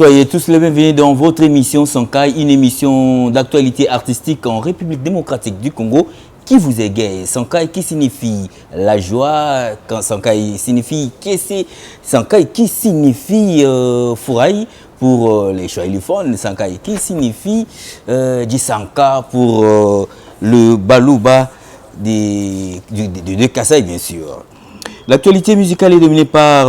Soyez tous les bienvenus dans votre émission Sankai, une émission d'actualité artistique en République démocratique du Congo qui vous égaye. Sankai qui signifie la joie, quand Sankai signifie Sankai qui signifie Furaï pour les choiliphones, Sankai qui signifie Jisanka pour le Balouba de Kassai bien sûr. L'actualité musicale est dominée par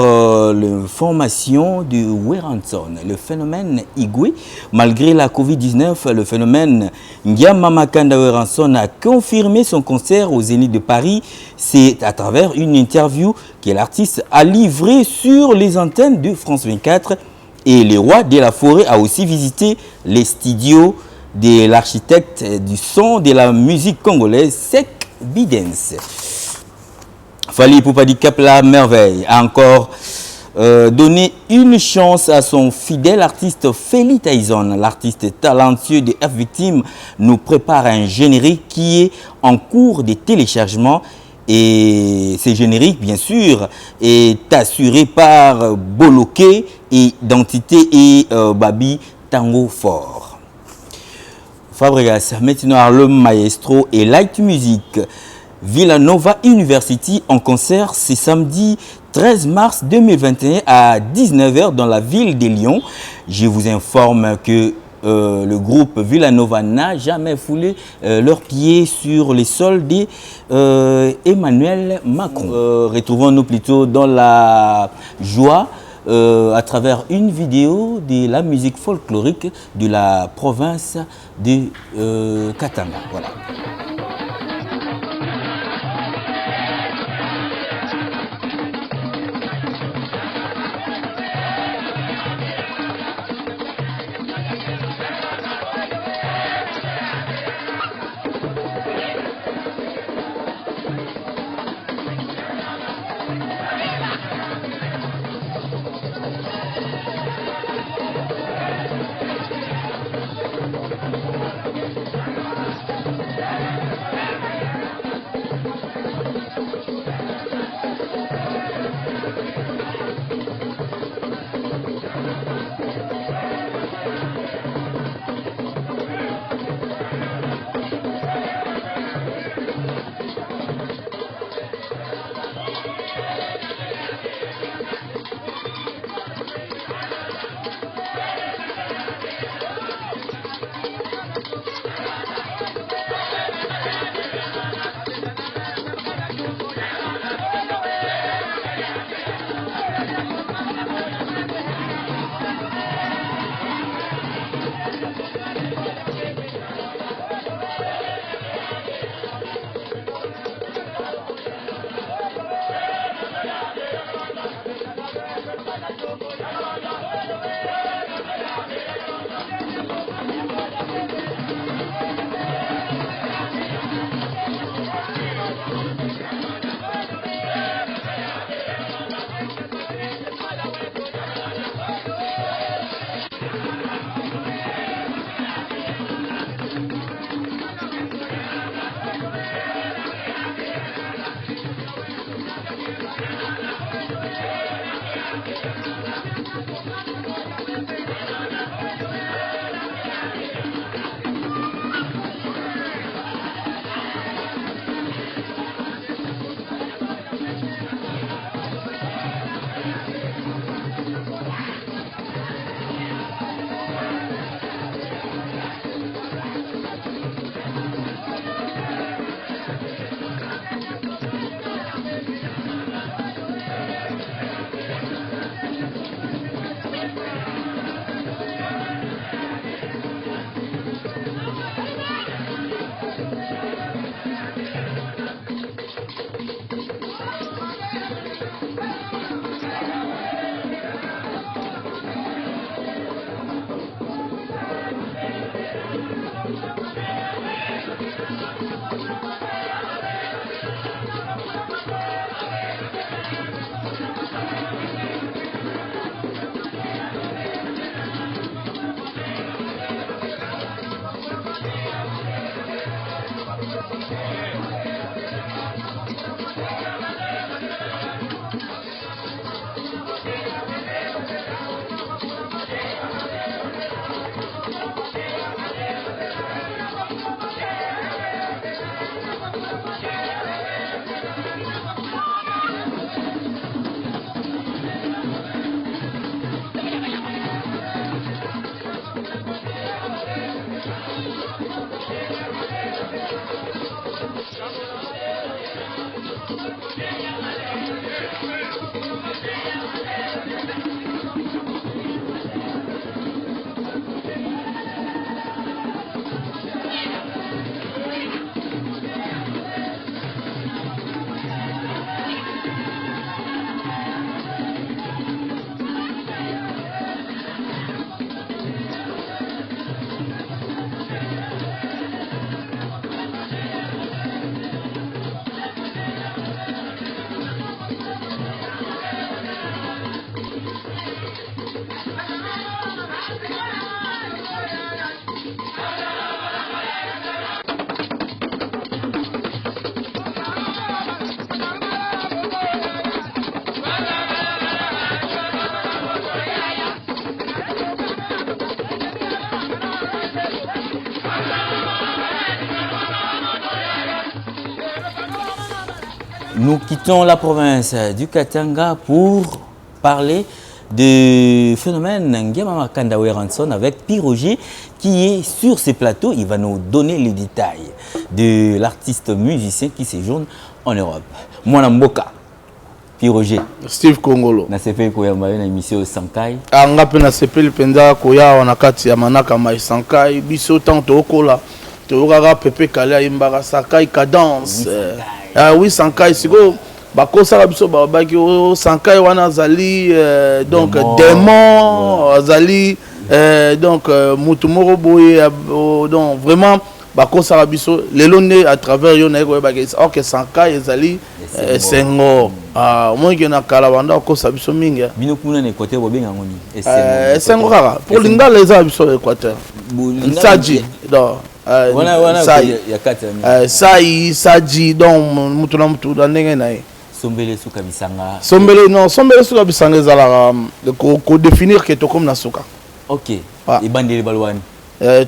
l'information de Weranson, le phénomène Igwe. Malgré la Covid-19, le phénomène Ngiama Makanda Weranson a confirmé son concert au Zénith de Paris. C'est à travers une interview que l'artiste a livrée sur les antennes de France 24. Et le roi de la forêt a aussi visité les studios de l'architecte du son de la musique congolaise, Sek Bidens. Fally Ipupa Cap la merveille a encore donné une chance à son fidèle artiste Feli Tyson. L'artiste talentueux de F-Victime nous prépare un générique qui est en cours de téléchargement. Et ce générique, bien sûr, est assuré par Boloké, Identité et Babi Tango Fort. Fabregas, maintenant le maestro et Light Music. Villanova University en concert ce samedi 13 mars 2021 à 19 h dans la ville de Lyon. Je vous informe que le groupe Villanova n'a jamais foulé leurs pieds sur les sols d'Emmanuel Macron. Retrouvons-nous plutôt dans la joie à travers une vidéo de la musique folklorique de la province de Katanga. Voilà. Nous quittons la province du Katanga pour parler du phénomène Nguema Makandawe Ranson avec Piroger qui est sur ce plateau. Il va nous donner les détails de l'artiste musicien qui séjourne en Europe. Mwana Mboka, Piroger. Steve Kongolo. Na sepe koyamba na émission Sankai. Anga pe na sepe penza koya wana kati ya manaka mai Sankai biso tanto okola. Toraga pepe kala imbara Sankai cadence. Ah oui Sankai siko bakosa la biso babaki o Sankai wana zali donc démon zali donc mutumoro boye donc vraiment bakosa la biso lelone à travers yo na ko baki ok Sankai zali sengo ah moi qui na kala banda kosa biso mingi bino kuna na côté bobenga ngoni sengo kaka pour linga les biso Équateur Saji donc sai saji donc mutu na mutu da ndenge na ye sombele suka bisanga sombele suka bisanga ezala ko définir que to comme na suka ok et bandeli balwani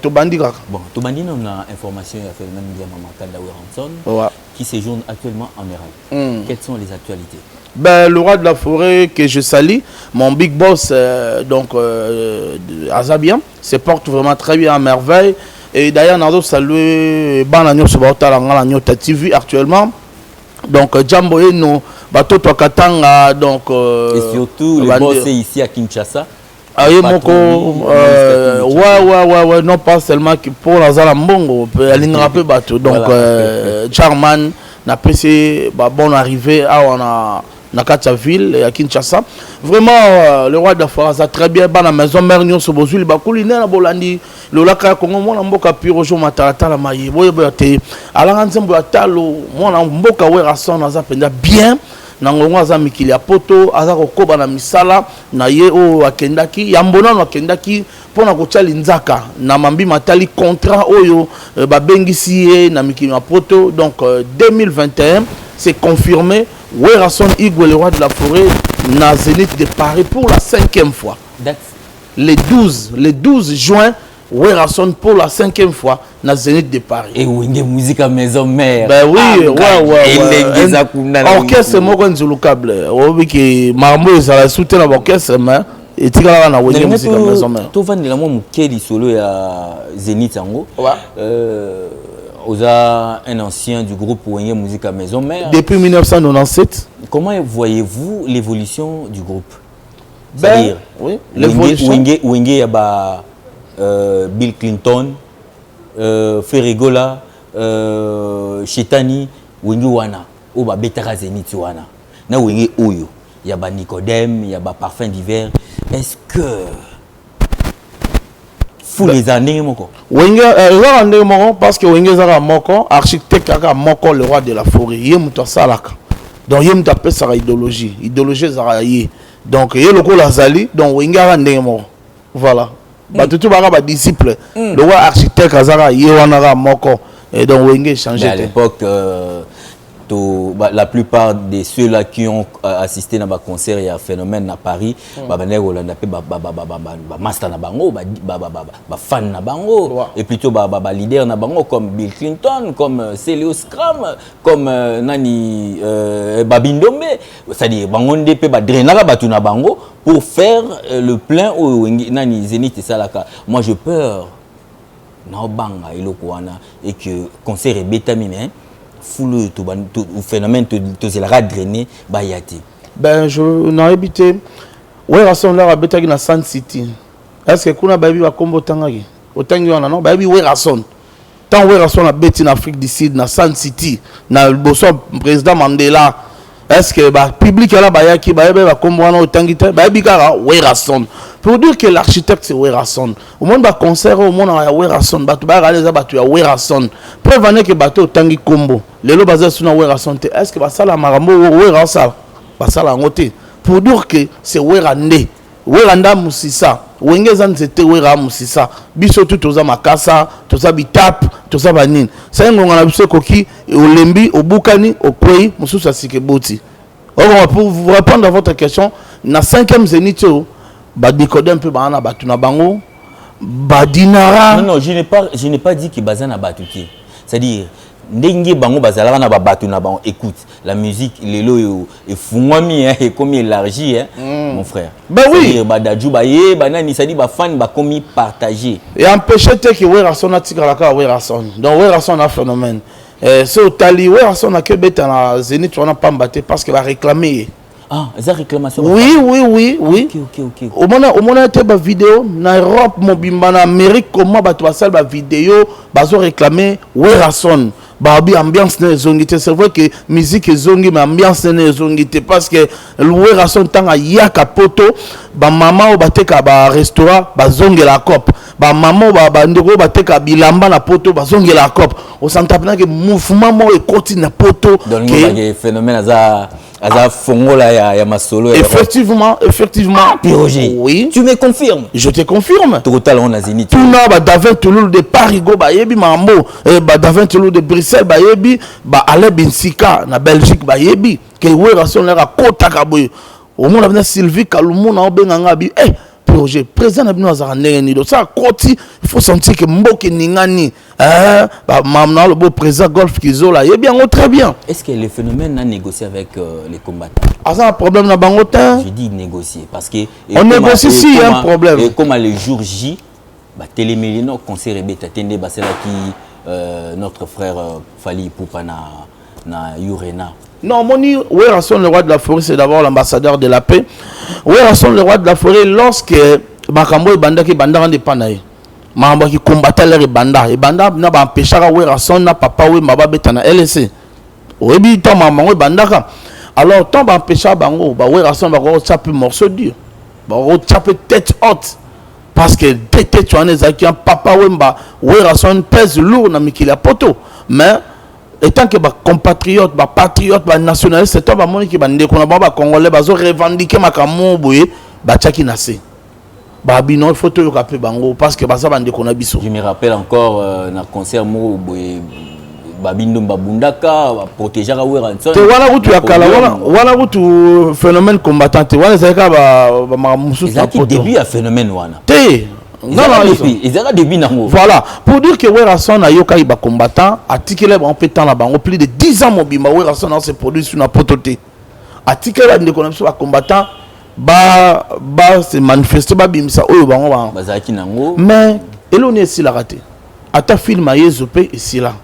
to bandi kaka bon to bandi na information ya phénomène Nguema Makandawe Ranson qui séjourne actuellement en Europe. Quelles sont les actualités? Ben, le roi de la forêt que je salue, mon big boss donc Azabian se porte vraiment très bien à merveille. Et d'ailleurs, nous avons salué Bananyo Sobauta Lanyo TV actuellement. Donc, Djambo et nous, Bato Katanga. Donc, et surtout, le boss est ici à Kinshasa. Aïe, Moko, ouais, non pas seulement pour la Zalambongo, elle a peu bateau. Donc, Charman n'a pas essayé, bon arrivée à Nakata ville et à Kinshasa. Vraiment, le roi de la forêt a très bien, la maison mère Nyon Sobozuli, Bakouli, Nena Bolandi, le Laka Congo, mon Mboka Pirojo Matarata la Maye, Boyobote, Alanganzembo Atalo, mon Mboka Werason, Azapenda bien. Nangongo aza mikili ya poto aza kokoba na misala na ye o akendaki yambona no akendaki pona kotia linzaka na mambi matali contrat oyo babengisi ye na mikili ya poto. Donc 2021 c'est confirmé Werason Igwe le roi de la forêt na Zénith de Paris pour la 5e fois. Le 12 juin Werason pour la 5e fois na Zénith de Paris. Et Wenge musique à maison mère. Ben oui, ouais. Orchestre moko nzulukable. Obi ki mambo ezala soutien na orchestre mais etikala na Wenge musique à maison mère. To vandela mo mukeli solo ya Zénith yango. Oza un ancien du groupe Wenge musique à maison mère. Depuis 1997. Comment voyez-vous l'évolution du groupe? Ben oui, l'évolution. Wenge ya ba Bill Clinton, Ferregola, Chetani, Wenge wana, oba betara Zénith wana. Na Wenge oyo, yaba Nicodème, yaba Parfum d'hiver. Est-ce que fou les années moko? Wenge les moko parce que Wenge zara moko architecte aka moko le roi de la forêt. Yé muta salaka. Donc yé muta pe sa idéologie zara yé. Donc yé loko la zali donc Wenge zara ndenge moko. Voilà. Tout le disciple, le roi architecte Azara Yewanara Moko, et donc Wenge changé. À l'époque, la plupart de ceux-là qui ont assisté à un concert et à un phénomène à Paris, master na bango, fan na bango, et plutôt leader na bango comme Bill Clinton, comme Celio Scram, comme Nani Babindombe, c'est-à-dire bango ndepe drainara batu na bango pour faire le plein au Nani Zénith et Salaka. Moi j'ai peur na banga iloko wana et que concert est bétamine. foule au phénomène de la drainer bayati. Ben je n'ai habité ouais rason là habité na Sun City. Est-ce que kuna baby va combo tangaki? Otangi wana non baby ouais rason. Tant ouais rason habité en Afrique du Sud na Sun City na le président Mandela. Est-ce que le public là bayaki baby va combo wana otangi te baby kara ouais rason. Pour dire que l'architecte c'est Werason. Au monde va concert au monde à Werason, batu ba réaliser batu à Werason. Prévenez que bateau tangi combo. Les lo basé sur Werason. Est-ce que ça la marambo Werason? Ba ça la ngote. Pour dire que c'est Werandé. Weranda musisa. Wengezan c'était Wera musisa. Biso tout oza makasa, toza bitap, toza banine. Ça ngonga na biso koki au lembi, au bukani, au kwei, mususa sikeboti. Or pour vous répondre à votre question, na 5e zénith badikode un peu bana batuna bango badinara. Non, je n'ai pas dit que bazana batuki. C'est-à-dire ndenge bango bazala na batuna bango. Écoute, la musique lelo est fumami et comme élargi mon frère. Ben oui. Badaju baye banani sadi ba fan ba komi partager. Et empêcher te que Werason atikala ka Werason. Donc Werason a phénomène. C'est au tali Werason a que beta na Zénith on a pas mbatté parce que va réclamer. Ah, c'est une réclamation. Oui. Ok. Au moment où tu as vidéo, en Europe, en Amérique, comment tu as une vidéo, tu as réclamé Werason. Babi ambiance ne zongité. C'est vrai que musique est zongi, mais ambiance ne zongité. Parce que le Werason, tant à yaka poto, maman ou bateka ba restaurant, ba zongi la cop. Maman ou ba ndego bateka bilamba na poto, ba zongi la cop. On s'entend que le mouvement est continu na poto. Donc, il y a un phénomène à Fongola ya masolo. Effectivement. Roger, oui. Tu me confirmes? Je te confirme. Total on a Zénith. Tout na Davin Toulouse de Parigo bayebi mambo Davin Toulouse de Bruxelles bayebi Ale Binsika na Belgique bayebi que Werason la kota kaboy. Au monde avena Sylvie Kalumu na obenganga bi projet président abino azarandenge ni do ça koti il faut sentir que mboke ningani mamna le beau président Golf Kizola et bien très bien. Est-ce que le phénomène a négocié avec les combattants? Ah ça un problème na bangotin. Je dis négocier parce que on négocie si un problème. Et comme le jour J télémélino conseil rebeta tende basela qui notre frère Fali Poupa na Yurena. Non, Moni, Werason, le roi de la forêt, c'est d'abord l'ambassadeur de la paix. Werason, le roi de la forêt, lorsque Makambo et Banda qui Banda rendent panay, Makambo qui combattait les Banda, et Banda n'a pas empêché Werason, n'a papa ou Maba Betana LSC. Orebi, tant Maman et Banda. Alors, tant empêché Bango, Werason va chaper morceau dur, va chaper tête haute. Parce que tête tu en es qui un papa ou Werason pèse lourd dans Mikila Poto. Mais, étant que les compatriotes, les patriotes, les nationalistes, c'est un monde qui est congolais, ils ont revendiqué ma camon, ils nase. Babino, il faut te rappeler bango parce que ça bande qu'on a biso. Je me rappelle encore dans le concert mo Babindo Babundaka protéger à Werason. Te voilà où tu as kala voilà où tu phénomène combattant te voilà c'est ka ba musu ça qui début à phénomène wana. Te voilà, pour dire que Werason a yoka iba combattant, a tikelé en pétant la bango plus de 10 ans mobima Werason a se produit sur la pototé. A tikelé de connexion à combattant, se manifester ba bimsa oyo bango ba. Bazaki nango. Mais eloni est si la raté. Ata film a yezopé et si là.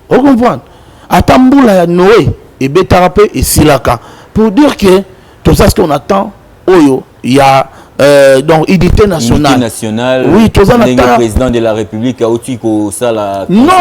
Vous comprenez? Ata mbula ya Noé et betarapé et si là ka. Pour dire que tout ça ce qu'on attend oyo il y a donc unité nationale. Unité nationale. Oui, tout ça le président de la République a aussi ça la. Non,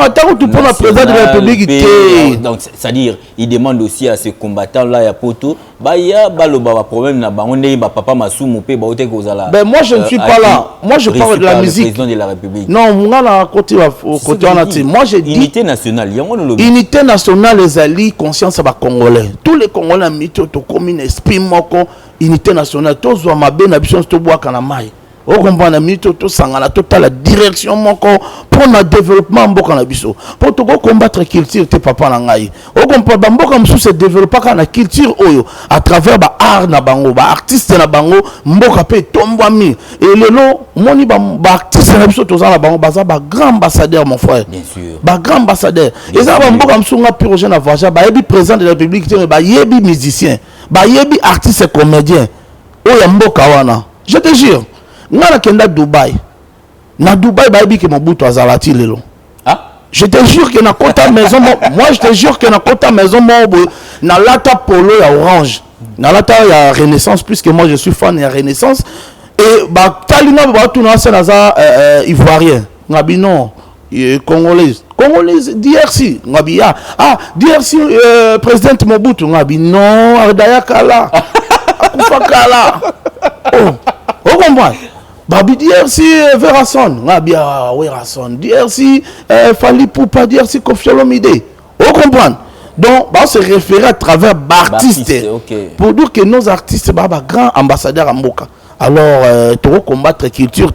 attends tu prends le président de la République. Donc c'est-à-dire il demande aussi à ces combattants là ya poto ba ya baloba problème na ba on est papa Masumu pe ba ote kozala. Ben moi je ne suis pas là. Moi je parle de la musique. Président de la République. Non, moi là côté on a dit. Moi j'ai dit unité nationale. Unité nationale les alliés conscience à congolais. Tous les Congolais mito to commune esprit moko unité nationale tous wa mabe na biso to bois kana mai. Au comprendre mito to sangana total la direction moko pour le développement mboka na biso. Pour to combattre culture te papa na ngai. Au comprendre mboka msu se développer kana culture oyo à travers ba art na bango, ba artiste na bango mboka pe tombwami. Et lelo moni ba artiste na biso to za na bango baza ba grand ambassadeur mon frère. Bien sûr. Ba grand ambassadeur. Et ça ba mboka msu nga projet na voyage ba yebi président de la République te ba yebi musicien, ba yebi artiste et comédien. Oya mboka wana. Je te jure. Nga na kenda Dubaï. Na Dubaï ba yebi ke Mobutu azalati lelo. Ah, Je te jure que na kota maison, moi je te jure que na kota maison, na lata polo ya orange. Na lata ya Renaissance, puisque moi je suis fan de Renaissance. Et bah, Talina, bah, tout le monde ivoirien. Ngabi non, congolaise. Congolaise, DRC. Ngabi ah, DRC, président Mobutu. Ngabi non, Ardaya Kala. Akufa Kala. Oh, vous comprenez? Babi DRC Verasson, Ngabia Werasson, DRC Fali Poupa, DRC Kofi Olomide. Vous comprenez? Donc, on se réfère à travers l'artiste. Okay. Pour dire que nos artistes sont grands ambassadeurs à Mboka. Alors, tu combattre la culture,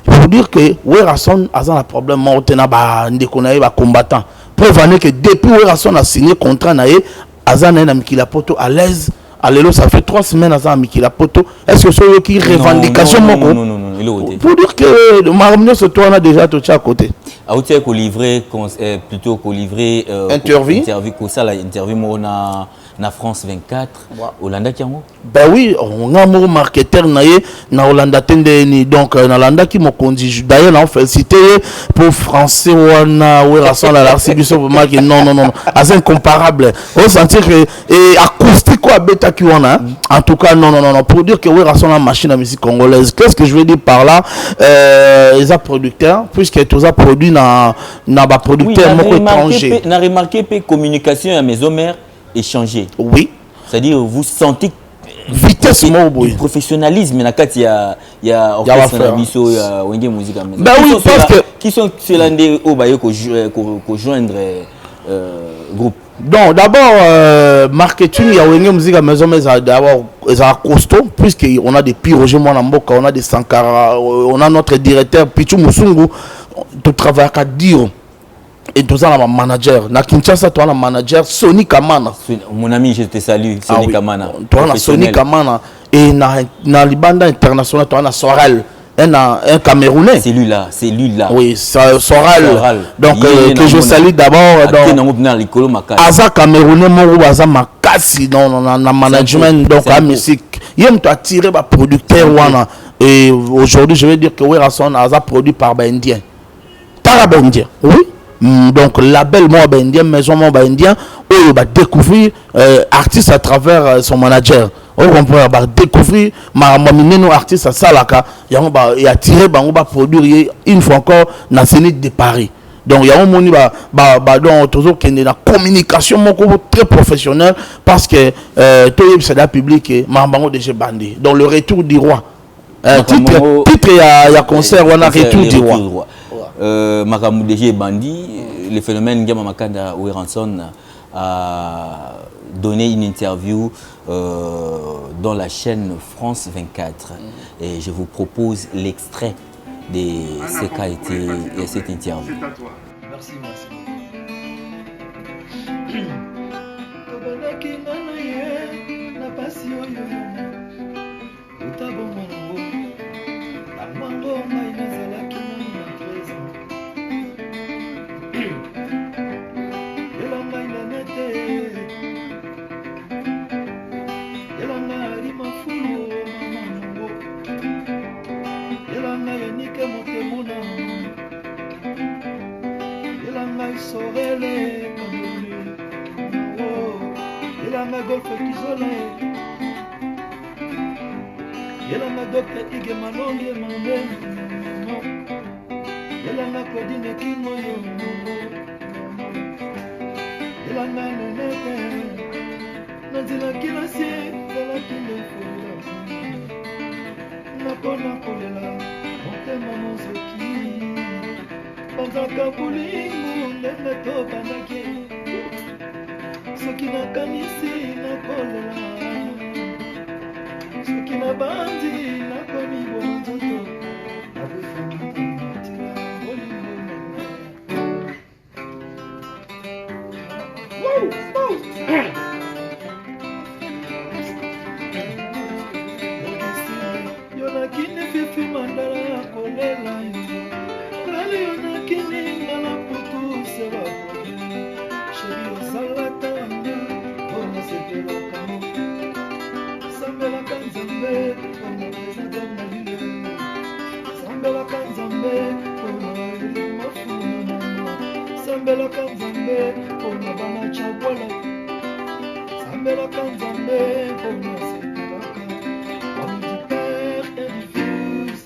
pour dire que Werasson a un problème, on a combattant. Preuve que depuis Werasson a signé le contrat, Azan a mis la poto à l'aise. Allélo, ça fait 3 semaines à Mikila Poto. Est-ce que c'est eux qui revendication non, pour dire que le Maroc se tourne déjà tout à côté. Aoutia qu'on livrer plutôt qu'on livrer interview comme ça la interview na France 24 Hollanda Kiango. Ben oui, on a un marketeur na Hollanda tendeni donc na Hollanda qui m'a conduit d'ailleurs on félicité pour français wana Werasson la l'arcibiso pour moi que non c'est incomparable. On sentir que et acoustique quoi bêta qui on a en tout cas non pour dire que Werasson la machine à musique congolaise. Qu'est-ce que je veux dire par là les producteurs puisque tous a produit na ba producteur oui, étranger. Na remarqué pe communication à maison mère échanger. Oui. C'est-à-dire vous sentez vitesse du professionnalisme na kati ya orchestre na biso ya wenge musique maison. Ben oui, parce que qui sont ceux-là au baye ko joindre groupe. Donc d'abord marketing ya wenge musique maison mais d'abord ça costaud puisque on a des Piroge Mwana Mboka, on a des Sankara, on a notre directeur Pichu Musungu de travail à dire. Et tout ça, on manager. Na Kinshasa, tu as un manager, Sony Kamana. Mon ami, je te salue, Sony Kamana. Tu as Sony Kamana. Et na Libanda international, tu as Sorel, un Camerounais. C'est lui-là. Oui, Sorel. Donc, que je salue d'abord. Aza Camerounais, mon Aza Makasi, dans le management, donc la musique. Il y a un tiré par producteur. Et aujourd'hui, je vais dire que Werasson Aza produit par Indien. Tarab Indien, oui. Donc label moi indien maison moi indien où il va découvrir artiste à travers son manager on va découvrir ma nos artiste à Salaka et attirer on va produire une fois encore na Zénith de Paris. Donc il y a un moni donc toujours qui est la communication très professionnelle parce que tout c'est la public marbango déjà bandé. Donc le retour du roi titre il y a concert on a retour du roi. Makamou DG Bandi, le phénomène Ngama Makanda Werasson a donné une interview dans la chaîne France 24 et je vous propose l'extrait de ce qu'a été cette interview. Merci. Namela Kanzambe, Konase, Ami du Père et du Fils,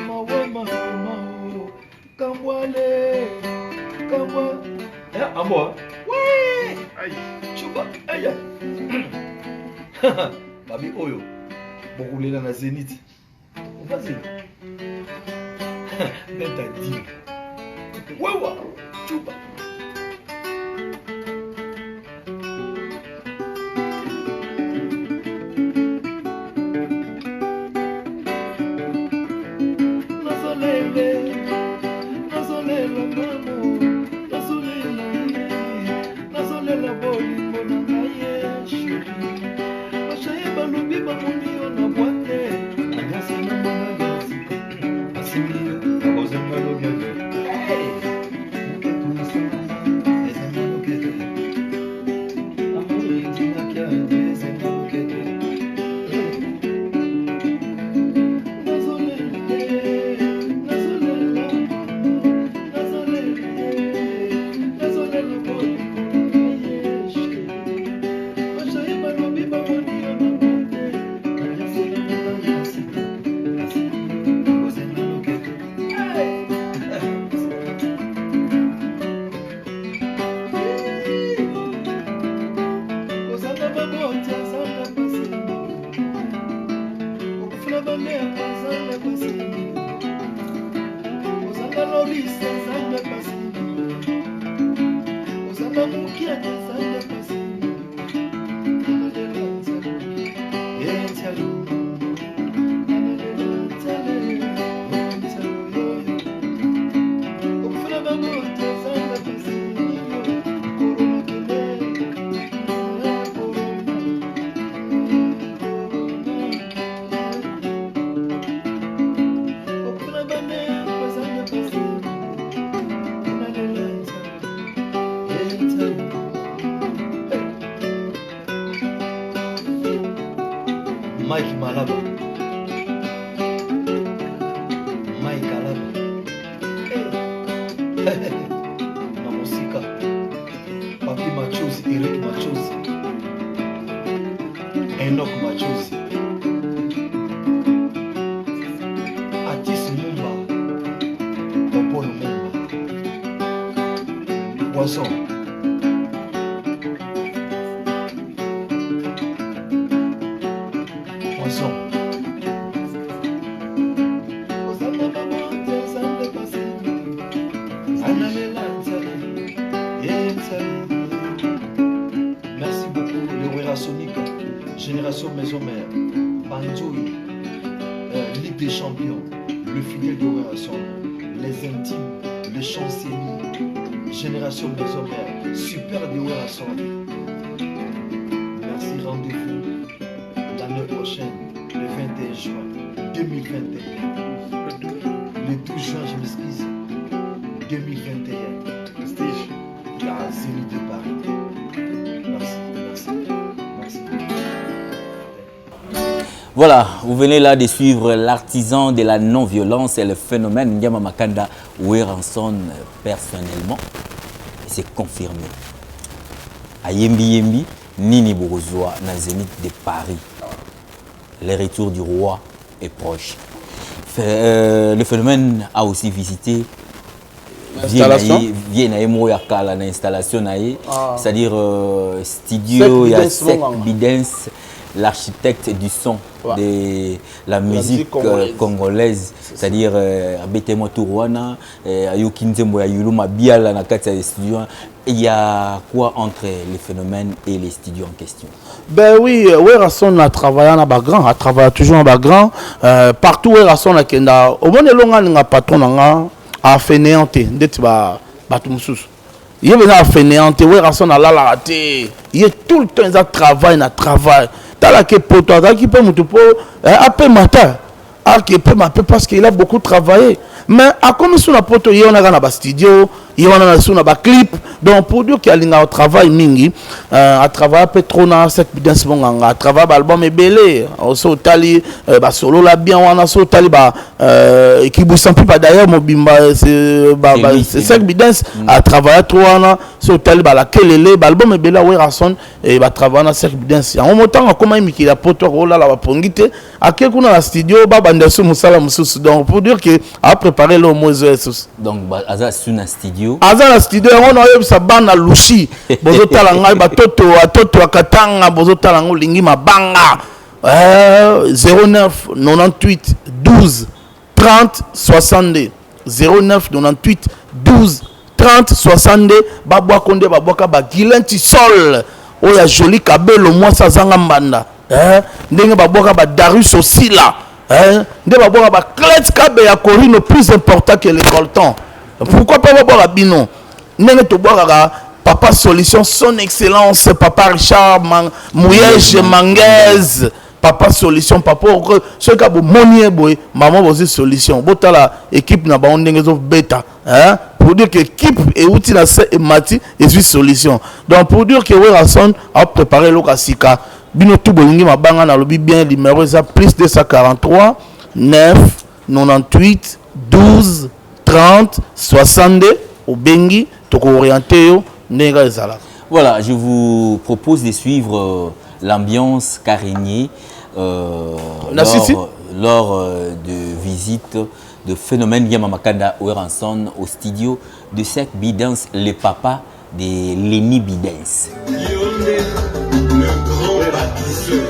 Mawama, Mao, Kambwale, Kambwale. Eh, à moi? Ouais! Aïe, Chouba, aïe, aïe. Babi Oyo, beaucoup là dans la Zénith. Vas-y. Ben t'as dit. Waouh, Chouba. Mike Malaba, Mike Alaba, Mamosika, Papi Machozi, Eric Machozi, Enoch Machozi, Atis Mumba, Popol Mumba, Poisson. Merci beaucoup, le Wera Sonic, Génération Maison Mère, Banjoui, Ligue des Champions, le fidèle de Wera Son, les intimes, le chancelier, Génération Maison Mère, super de Wera Son. Merci, rendez-vous l'année prochaine, le 21 juin 2021. Le 12 juin, je m'excuse, 2021. Stage, la Zénith de Paris. Merci, merci, merci. Voilà, vous venez là de suivre l'artisan de la non-violence et le phénomène Nyama Makanda Weranson personnellement. C'est confirmé. À Yembi Yembi, Nini Bourgeois, dans Zénith de Paris. Le retour du roi est proche. Le phénomène a aussi visité l'installation, c'est-à-dire studio, il y a Sek Bidens, l'architecte du son de la musique congolaise, c'est-à-dire Abetemo Tourouana, Ayokinzembo Yuluma Biala Nakata studio. Il y a quoi entre les phénomènes et les studios en question? Ben oui, Weranson a travaillé en Bagram, a travaillé toujours en Bagram. Partout Weranson a kenda. Au moins le patron a fainéanté. D'être batumsus. Il est venu à fainéanté. Weranson a la raté. Il est tout le temps il travail, il travail. T'as la que poto, t'as qui peut m'outupo, a peu matin, a qui peut m'appeler parce qu'il a beaucoup travaillé. Mais à comme sur la poto, il y a un studio, il y a un clip. Donc pour dire qu'il y a un travail mingi, à travers Petrona, cette bidance monganga, à travers l'album est belé, au sotali, solo la bien, on a sotali, qui vous sent plus d'ailleurs, mon bimba, c'est cette bidance, à travers Troana, sotali, la kelele, l'album est belé, ouais, rason, et à travers cette bidance. En même temps, comment il y a poto, rola, la pongite, à quel coup dans la studio, bandersou, moussala, moussous, donc pour dire que, a préparé le mot Jesus. Donc, Aza, c'est un studio. Aza, la studio, on a eu sa bande à Lushi. Bozo talanga batoto atoto akatanga bozo talango lingi mabanga 09 98 12 30 62 09 98 12 30 62 babwa konde babwaka bagilenti sol oya joli kabelo mwasa zanga mbanda ndenge babwaka ba Darius Osila ndenge babwaka ba Clet Kabe ya Corino plus important que le colton. Pourquoi pas babwaka bino ndenge to bwaka Papa Solution, son excellence, Papa Richard Mouyège Manguez, Papa Solution, Papa, ce qui a monier boy, maman aussi Solution. Bota la équipe n'a pas on bêta, hein? Pour dire que l'équipe est outil à et mati et suis Solution. Donc pour dire que Werason a préparé le Kasika, bino tout bolingi ma banga na lobi bien numéro ça plus 243 9 98 12 30 62 au Bengi to orienté yo. Voilà, je vous propose de suivre l'ambiance Carigné lors de visite de Phénomène Yamamakanda Oueranson au studio de Sek Bidance, le papa de Lenny Bidance. Le grand bâtisseur.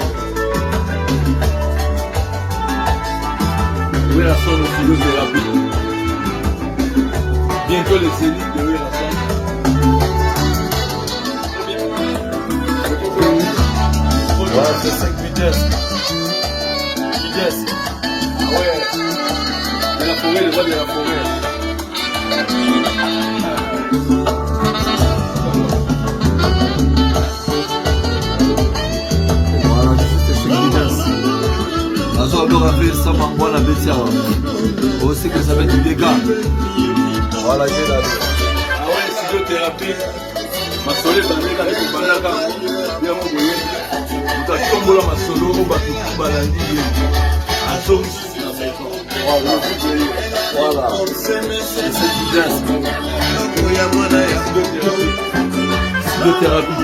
Oueranson au studio de Rapide. Bientôt les élites de Oueranson. Voilà, c'est 5 vitesses. Vitesse. Ah ouais. De la forêt, le roi de la forêt. Voilà, c'est 5 vitesses. Nazo alors avec ça, ma la bêtise. On sait que ça va être du dégât. Voilà, j'ai là. Ah ouais, physiothérapie. Ma soleil, ça va être du banaka. Bien mon boyer. Tombola masolo au batuku balandi à zone ici na maison. Voilà. C'est Bidance. Physiothérapie.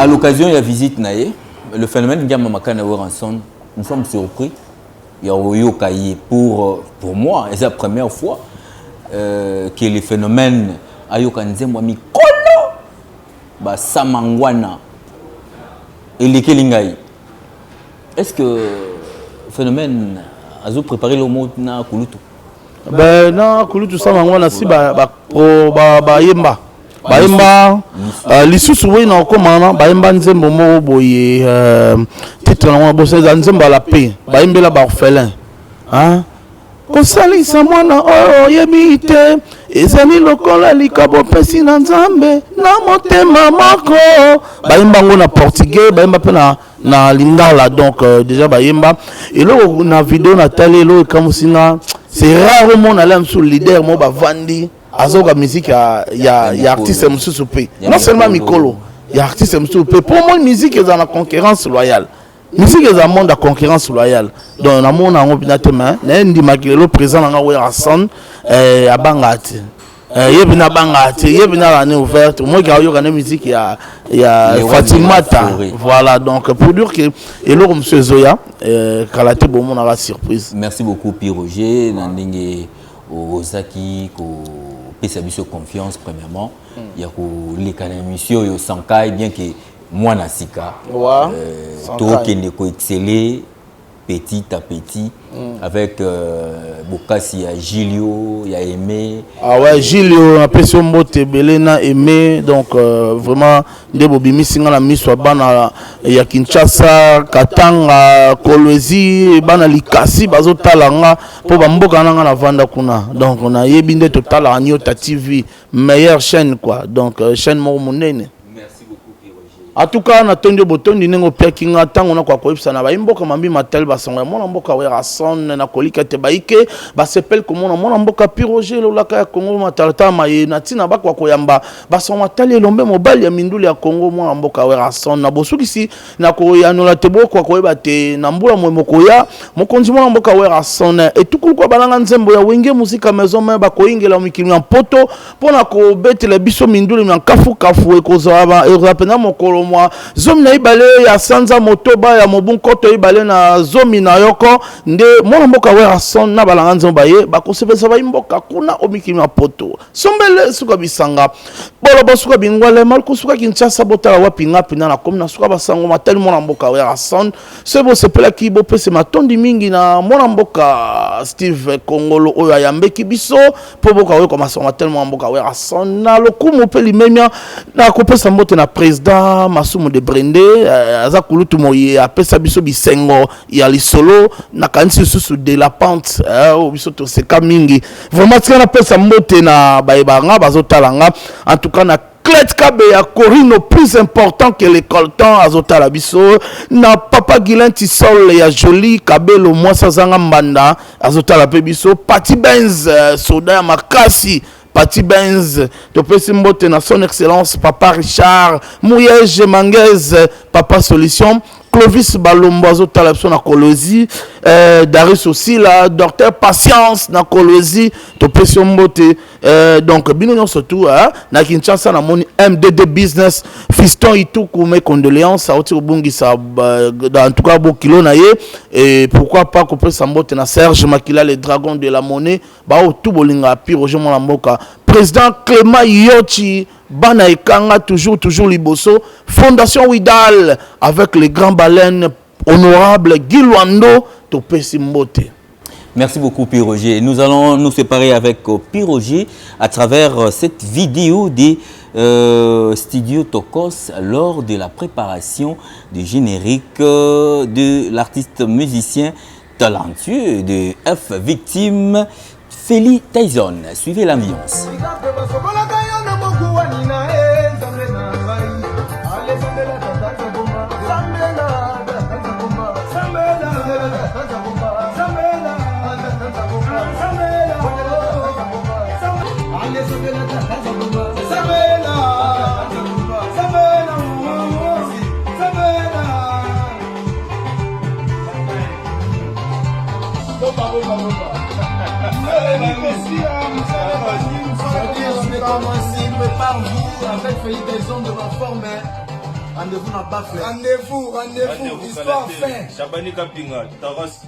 À l'occasion de la visite Naye, le phénomène Yamamakanda Oueranson, nous sommes surpris. Il y a eu pour moi, c'est la première fois que le phénomène Ayokanze Mwami Kolo ba Samangwana et les Kelingai. Est-ce que le phénomène a préparé le mot na Kulutu? Ben non, Kulutu Samangwana si ba yemba. Baimba lisusu we na komana baimba nzembo mo boye titre na bosse nzembo la paix baimbela ba orphelin hein kosalisa mwana oyo yebite ezali lokola likabo pesi na nzambe na motema moko baimba ngo na portugais baimba pe na lingala donc déjà baimba et là na vidéo na télé lo kamusina c'est rare au monde aller sur leader mo ba vandi azoka musique ya artiste mususu pe non seulement Mikolo ya artiste mususu pe pour moi musique est dans la concurrence loyale musique est dans le monde de concurrence loyale donc na mona ngo binatema na ndi makelo présent na ngawe Hassan abangati yebina bangati yebina la ouverte moi qui a eu une musique ya Fatimata voilà donc pour dire que et là monsieur Zoya kalate bon mon la surprise. Merci beaucoup Pierre Roger nandenge Ozaki ko pesa biso confiance premièrement il y a ko les émission yo Sankai bien que moi na sika to kende ko exceller petit à petit, avec Bokassi, il y a Gilio, il y a Aimé. Ah ouais, Gilio, après ce mot, Belena, Aimé, donc vraiment, Ndebobi Singa la mise bana ya Kinshasa, Katanga, Kolwezi, bana Likasi, bazo talanga, pour bamboka nanga na vanda kuna. Donc on a yebinde total à Nyota TV, meilleure chaîne quoi, donc chaîne Morumunene. En tout cas, on a tendu boton du nengo pekinga tango na kwa koipsa na baimboka mambi matel basonga mona mboka wera son na kolika te baike ba sepel ko mona mboka piroger lo laka ya Congo matalata maye na tina ba kwa koyamba basonga tali lombe mobile ya minduli ya Congo mona mboka wera son na bosukisi na ko ya no la tebo kwa koyeba te na mbula moko ya mokonzi mona mboka wera son et tout ko balanga nzembo ya wenge musika maison me ba koingela mikili ya poto pona ko betele biso minduli na kafu e ko zaba e rapena mokolo moi zomi na ibale ya sanza motoba ya mobunkoto ibale na zomi na yoko nde mwana mboka wera son na balanga nzomba ye bakosepesa baimboka kuna omikimi na poto sombele suka bisanga bolo bosuka bingwale malko suka Kinshasa botala wapinga pina na komina suka basango matali mwana mboka wera son sebo sepela ki bo pese matondi mingi na mwana mboka Steve Kongolo oyo ayambeki biso po boka we ko masango matali mwana mboka wera son na lokumu peli memia na kopesa mbote na president Masumu de Brende aza kulutu moye apesa biso bisengo ya lisolo na kanisi susu de la pente biso to seka mingi vraiment tika na pesa mbote na baebanga bazotalanga en tout cas na Clet Kabe ya Corino plus important que les coltans azotala biso na Papa Guilin Tissol ya Joli Kabelo mwasa zanga mbanda azotala pe biso Pati Benz soda ya makasi Pati Benz, Topesi Mbote na son excellence, Papa Richard, Mouyege Manguez, Papa Solution, Clovis Balombo, Azotalapso na Kolosi, Darius aussi, la Docteur Patience na Kolosi, Topesi Mbote, donc, Bino surtout, na Kinshasa, na moni MDD Business, Fiston Ituku, mes condoléances, Aoti Obungi, ça, en tout cas, Bokilo na ye, et pourquoi pas Kopesa Mbote na Serge Makila, les dragons de la monnaie, Bao Tubolinga, Piroje Molamboka, Président Clément Yochi, Bana Ekanga, toujours Liboso, Fondation Widal, avec les grands baleines honorables, Guy Luando, Topesi Mbote. Merci beaucoup, Piroger. Nous allons nous séparer avec Piroger à travers cette vidéo des studios Tokos lors de la préparation du générique de l'artiste musicien talentueux de F Victime, Feli Tyson. Suivez l'ambiance. Par vous, avec Félicitations de ma forme, rendez-vous n'a pas fait. Rendez-vous, histoire fait. Chabani Kapinga, Taras.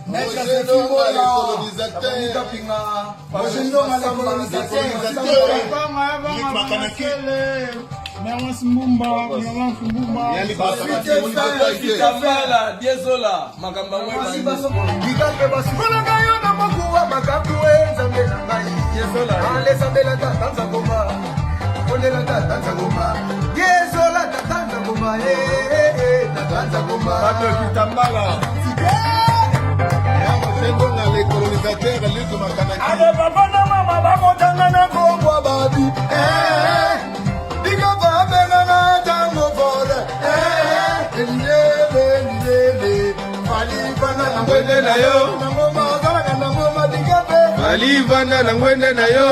Alivana na ngwende na yo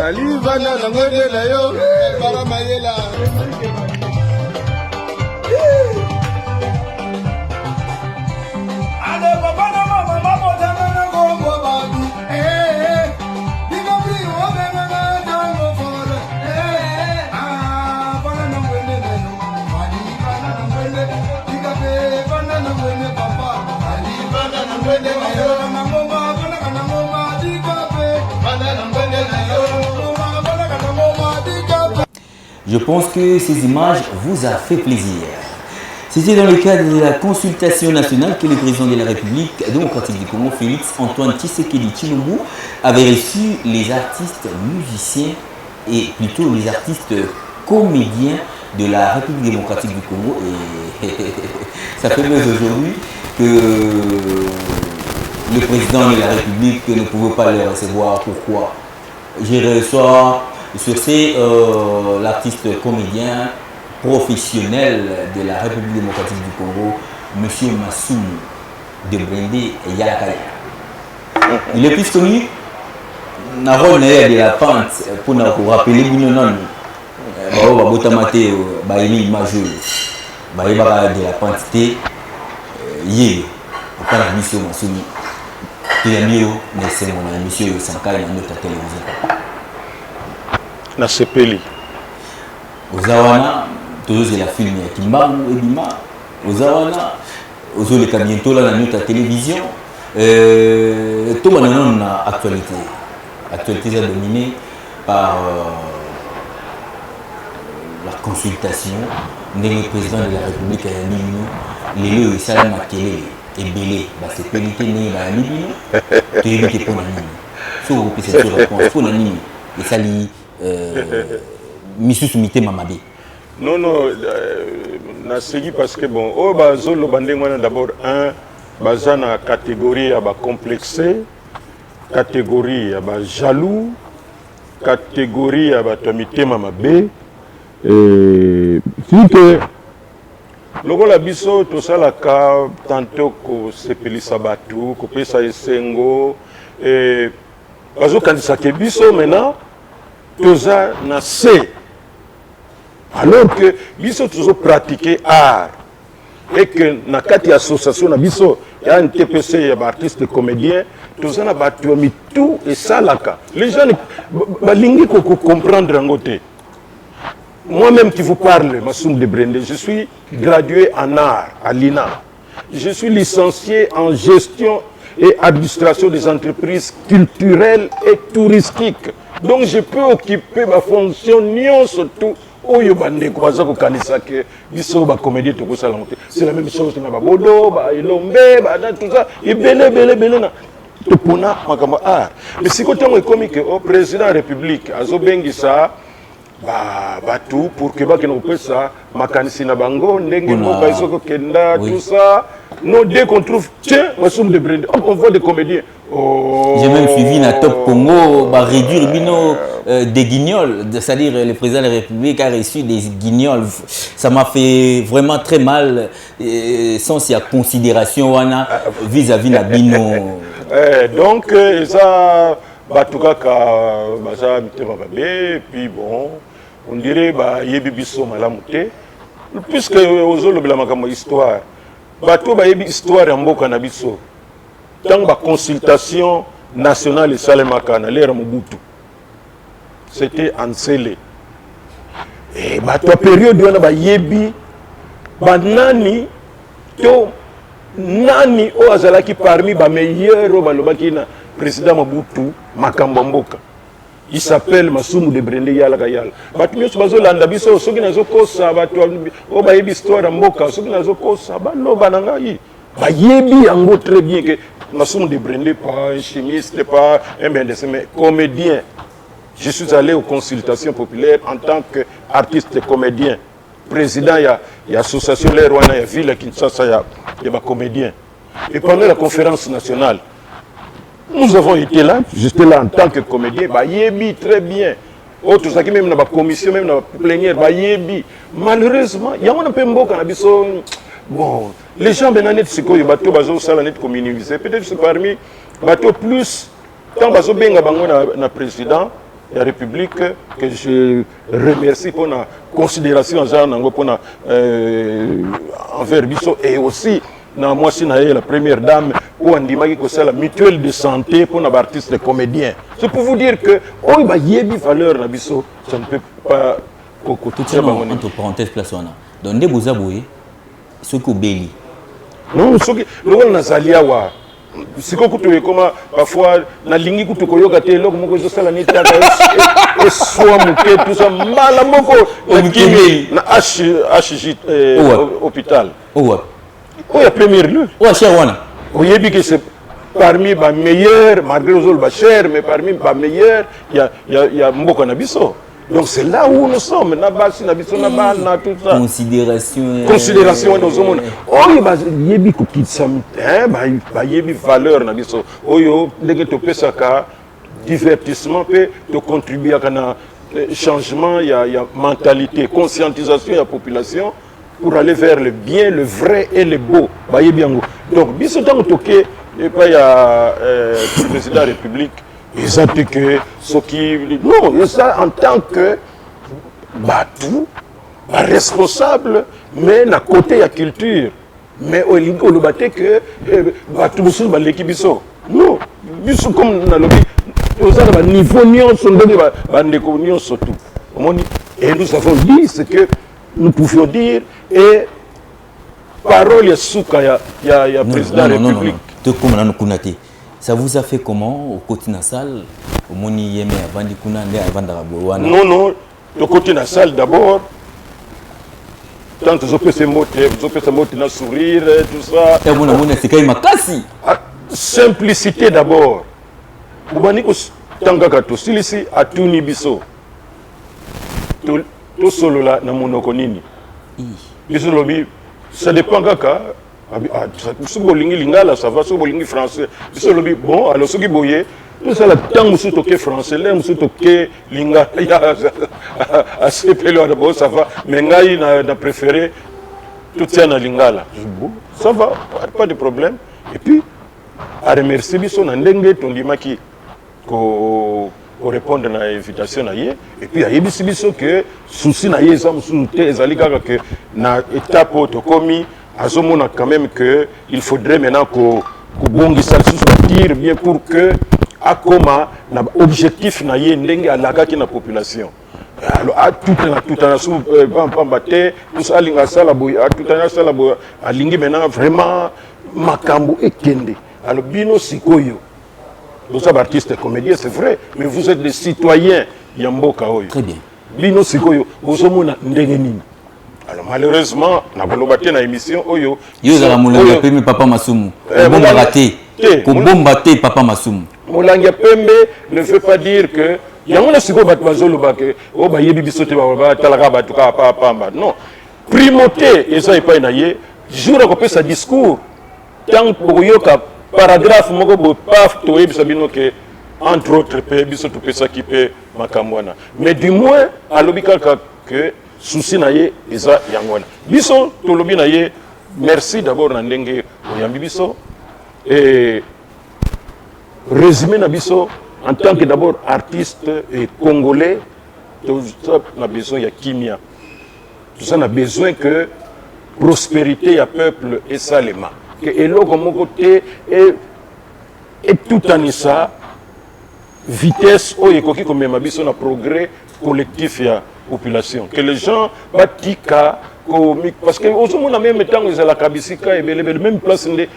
Alivana na ngwende na yo para mayela Ale baba na mama mama tana na gombo babu diga bi o be na tango fora bana na ngwende na yo alivana na ngwende diga be bana na ngwende papa alivana na ngwende na yo na ngoma bana na ngoma diga be bana na ngwende na yo Je pense que ces images vous a fait plaisir. C'était dans le cadre de la consultation nationale que le président de la République démocratique du Congo, Félix Antoine Tshisekedi Tshilombo, avait reçu les artistes musiciens et plutôt les artistes comédiens de la République démocratique du Congo. Et ça fait buzz aujourd'hui que le président de la République ne pouvait pas les recevoir. Pourquoi? Je reçois sur ces l'artiste comédien professionnel de la République démocratique du Congo, M. Massoum de Brendé Yalakaya. Il est plus connu dans le rôle de la pente pour nous rappeler Bounonon. Babotamate, Baïli Majou, Baïbara de la pente, Yé, après la mission Massoum. Tuyamio, mais c'est mon émission Sankai dans notre télévision. Na Sepeli. Ozawana, toujours la film Kimbaru et Bima. Ozawana, Ozoleka bientôt là dans notre télévision. Tout le monde a actualité. L'actualité est dominée par la consultation du président de la République à Nino, Lélo et Salam Makele. Et belé, c'est pénité né à Libye, tu évites pour l'anime. Faut vous puissiez se répondre pour l'anime. Et ça lit Missou Soumité Mamadi. Non, non, na segi parce que bon, oh bah zolo bandengwana d'abord bazana catégorie à complexé, catégorie à jaloux, catégorie à tomité Mamabé. Et si que lokola biso tosalaka tantôt ko sepelisa batu ko pesa esengo bazokandisa ke biso maintenant toza na se alors que biso toujours pratiquer art et que na kati association na biso ya un TPC ya artiste comédien toza na batu mitu esalaka les gens balingi ko comprendre ngote. Moi-même qui vous parle, Massoum de Brendé, je suis gradué en art à l'INA. Je suis licencié en gestion et administration des entreprises culturelles et touristiques. Donc je peux occuper ma fonction surtout au Yobande Kwaza Kanisa que biso ba comédie to kosala monter. C'est la même chose na ba bodo, ba ilombe, ba tout ça, et belé na to pona makamba art. Mais si côté on est comique au président de la République azobengisa tout pour que nous puissions makanisi na bango ndenge mboka isoko kenda tout ça non dès qu'on trouve tiens Massoum de Brendé on voit des comédiens. J'ai même suivi na Top Congo réduire bino des guignols, c'est-à-dire le président de la République a reçu des guignols. Ça m'a fait vraiment très mal sans si à considération wana vis-à-vis na bino. Donc ça batuka ka baza mitema babé puis bon on dirait yebi biso malamu te puisque ozolobela makambo histoire bato yebi histoire ya mboka na biso tant ba consultation nationale esalemaka na l'ère Mobutu c'était en Nsele et bato période wana yebi banani to nani o azalaki parmi ba meilleurs balobaki na président Mobutu makambo mboka. Il s'appelle Massoum de Brendé Yalakaya. Batu nyoso bazolanda biso soki nazokosa batu o ba yebi histoire mboka soki nazokosa baloba nanga yi. Ba yebi yango très bien que Massoum de Brendé pas un chimiste pas un bendese mais comédien. Je suis allé aux consultations populaires en tant qu'artiste comédien. Président il y a association les Rwanda ya ville Kinshasa il y a comédien. Et pendant la conférence nationale nous avons été là, j'étais là en tant que comédien, yebi très bien. Autres ça qui même dans la commission, même dans la plénière, yebi. Malheureusement, il y a un peu mboka na biso. Bon, les gens benanet siko yo bato bazo sala net communiser. Peut-être c'est parmi bato plus tant bazo benga bango na président de la République que je remercie pour la considération genre nango pour na envers biso et aussi na moi si na la première dame ou andimaki ko la mutuelle de santé pour les artistes comédiens. C'est pour vous dire que oh ba yebi valeur na biso ça ne peut pas tout ça entre parenthèses place wana donc nde bozaboye ce ko beli non ce qui le nazalia wa sikoyo kutu ekoma parfois nalingi kutu koyoka te eloko moko ezosala neti aka eswa moke tout ça mbala moko nakimi na HJ hôpital oyo ya première lieu oyo cher wana oyebi que c'est parmi les meilleurs, malgré les autres chers, mais parmi les meilleurs, il y a Mboka Nabiso. Donc c'est là où nous sommes. Nabasi, Nabiso, Nabana, tout ça. Considération. Considération, nous sommes. Oh, il y a des gens qui ont des valeurs. Oh, il y a des divertissement, peut contribuer à un changement, il y a mentalité, conscientisation de la population pour aller vers le bien, le vrai et le beau. Donc, Biso, tant que et puis il y a le président de la République, ils ont dit que ce qui... Non, ça en tant que Batou, responsable, mais à côté de la culture. Mais on a dit que Batou est l'équipe. Non, Biso comme on a dit, on a un niveau de surtout. Et nous avons dit ce que nous pouvions dire et parole ya souka ya président de la République. Ça vous a fait comment au côté national au moni yeme avandi kuna nde avanda wana? Non, au côté national d'abord. Tant que je peux se moter na sourire tout ça. Et bon amona c'est kai makasi. Simplicité d'abord. Ubani ko tangaka to silisi atuni biso. To solo la na monoko nini. Biso lobi ça dépend kaka. Si vous avez lingala, ça va, si vous avez français. Si vous avez bon, alors ce qui boye, tout ça, tant que vous avez français, là, vous avez lingala, assez peu d'abord, ça va. Mais il a préféré tout ça dans lingala. Ça va, pas de problème. Et puis, à remercier Bisso, on a dit qu'on répondre à l'invitation. Et puis, il y a des Bisso que, souci, il y a des na étape commis. Azomona quand même qu'il faudrait maintenant que Bongisa tire bien pour que Akoma na objectif na yendenge alaga ki na population. Alors tout en sous pambaté tout ça linga sala boy tout en sala boy alingi maintenant vraiment makambo ekende. Alors bino sikoyo. Vous êtes artiste et comédien, c'est vrai, mais vous êtes des citoyens yamboka oyo. Très bien. Bino sikoyo bozomona ndenge nini. Alors malheureusement, on a bolobate na émission oyo. Yo za mulanga pembe papa masumu. Bomba raté. Ko bomba té papa masumu. Mulanga pembe ne veut pas dire que yangona siko bat bazolo ba que o ba yebi bisote ba talaka batuka papa mba. Non. Primauté eza epa na ye jour ko pesa discours tant ko yoka paragraphe moko bo paf to yebi sabino que entre autres pe bisoto pesa ki pe makamwana. Mais du moins alobika que souci na ye eza yangwana biso tolobi na ye merci d'abord na ndenge oyambi biso et résumé na biso en tant que d'abord artiste et congolais tout ça na besoin ya kimia tout ça na besoin que prospérité ya peuple et salema que eloko moko te et tout anisa vitesse oyo ekoki komema biso na progrès collectif ya population que les gens batika parce que au moins même temps ils la kabisika et même place de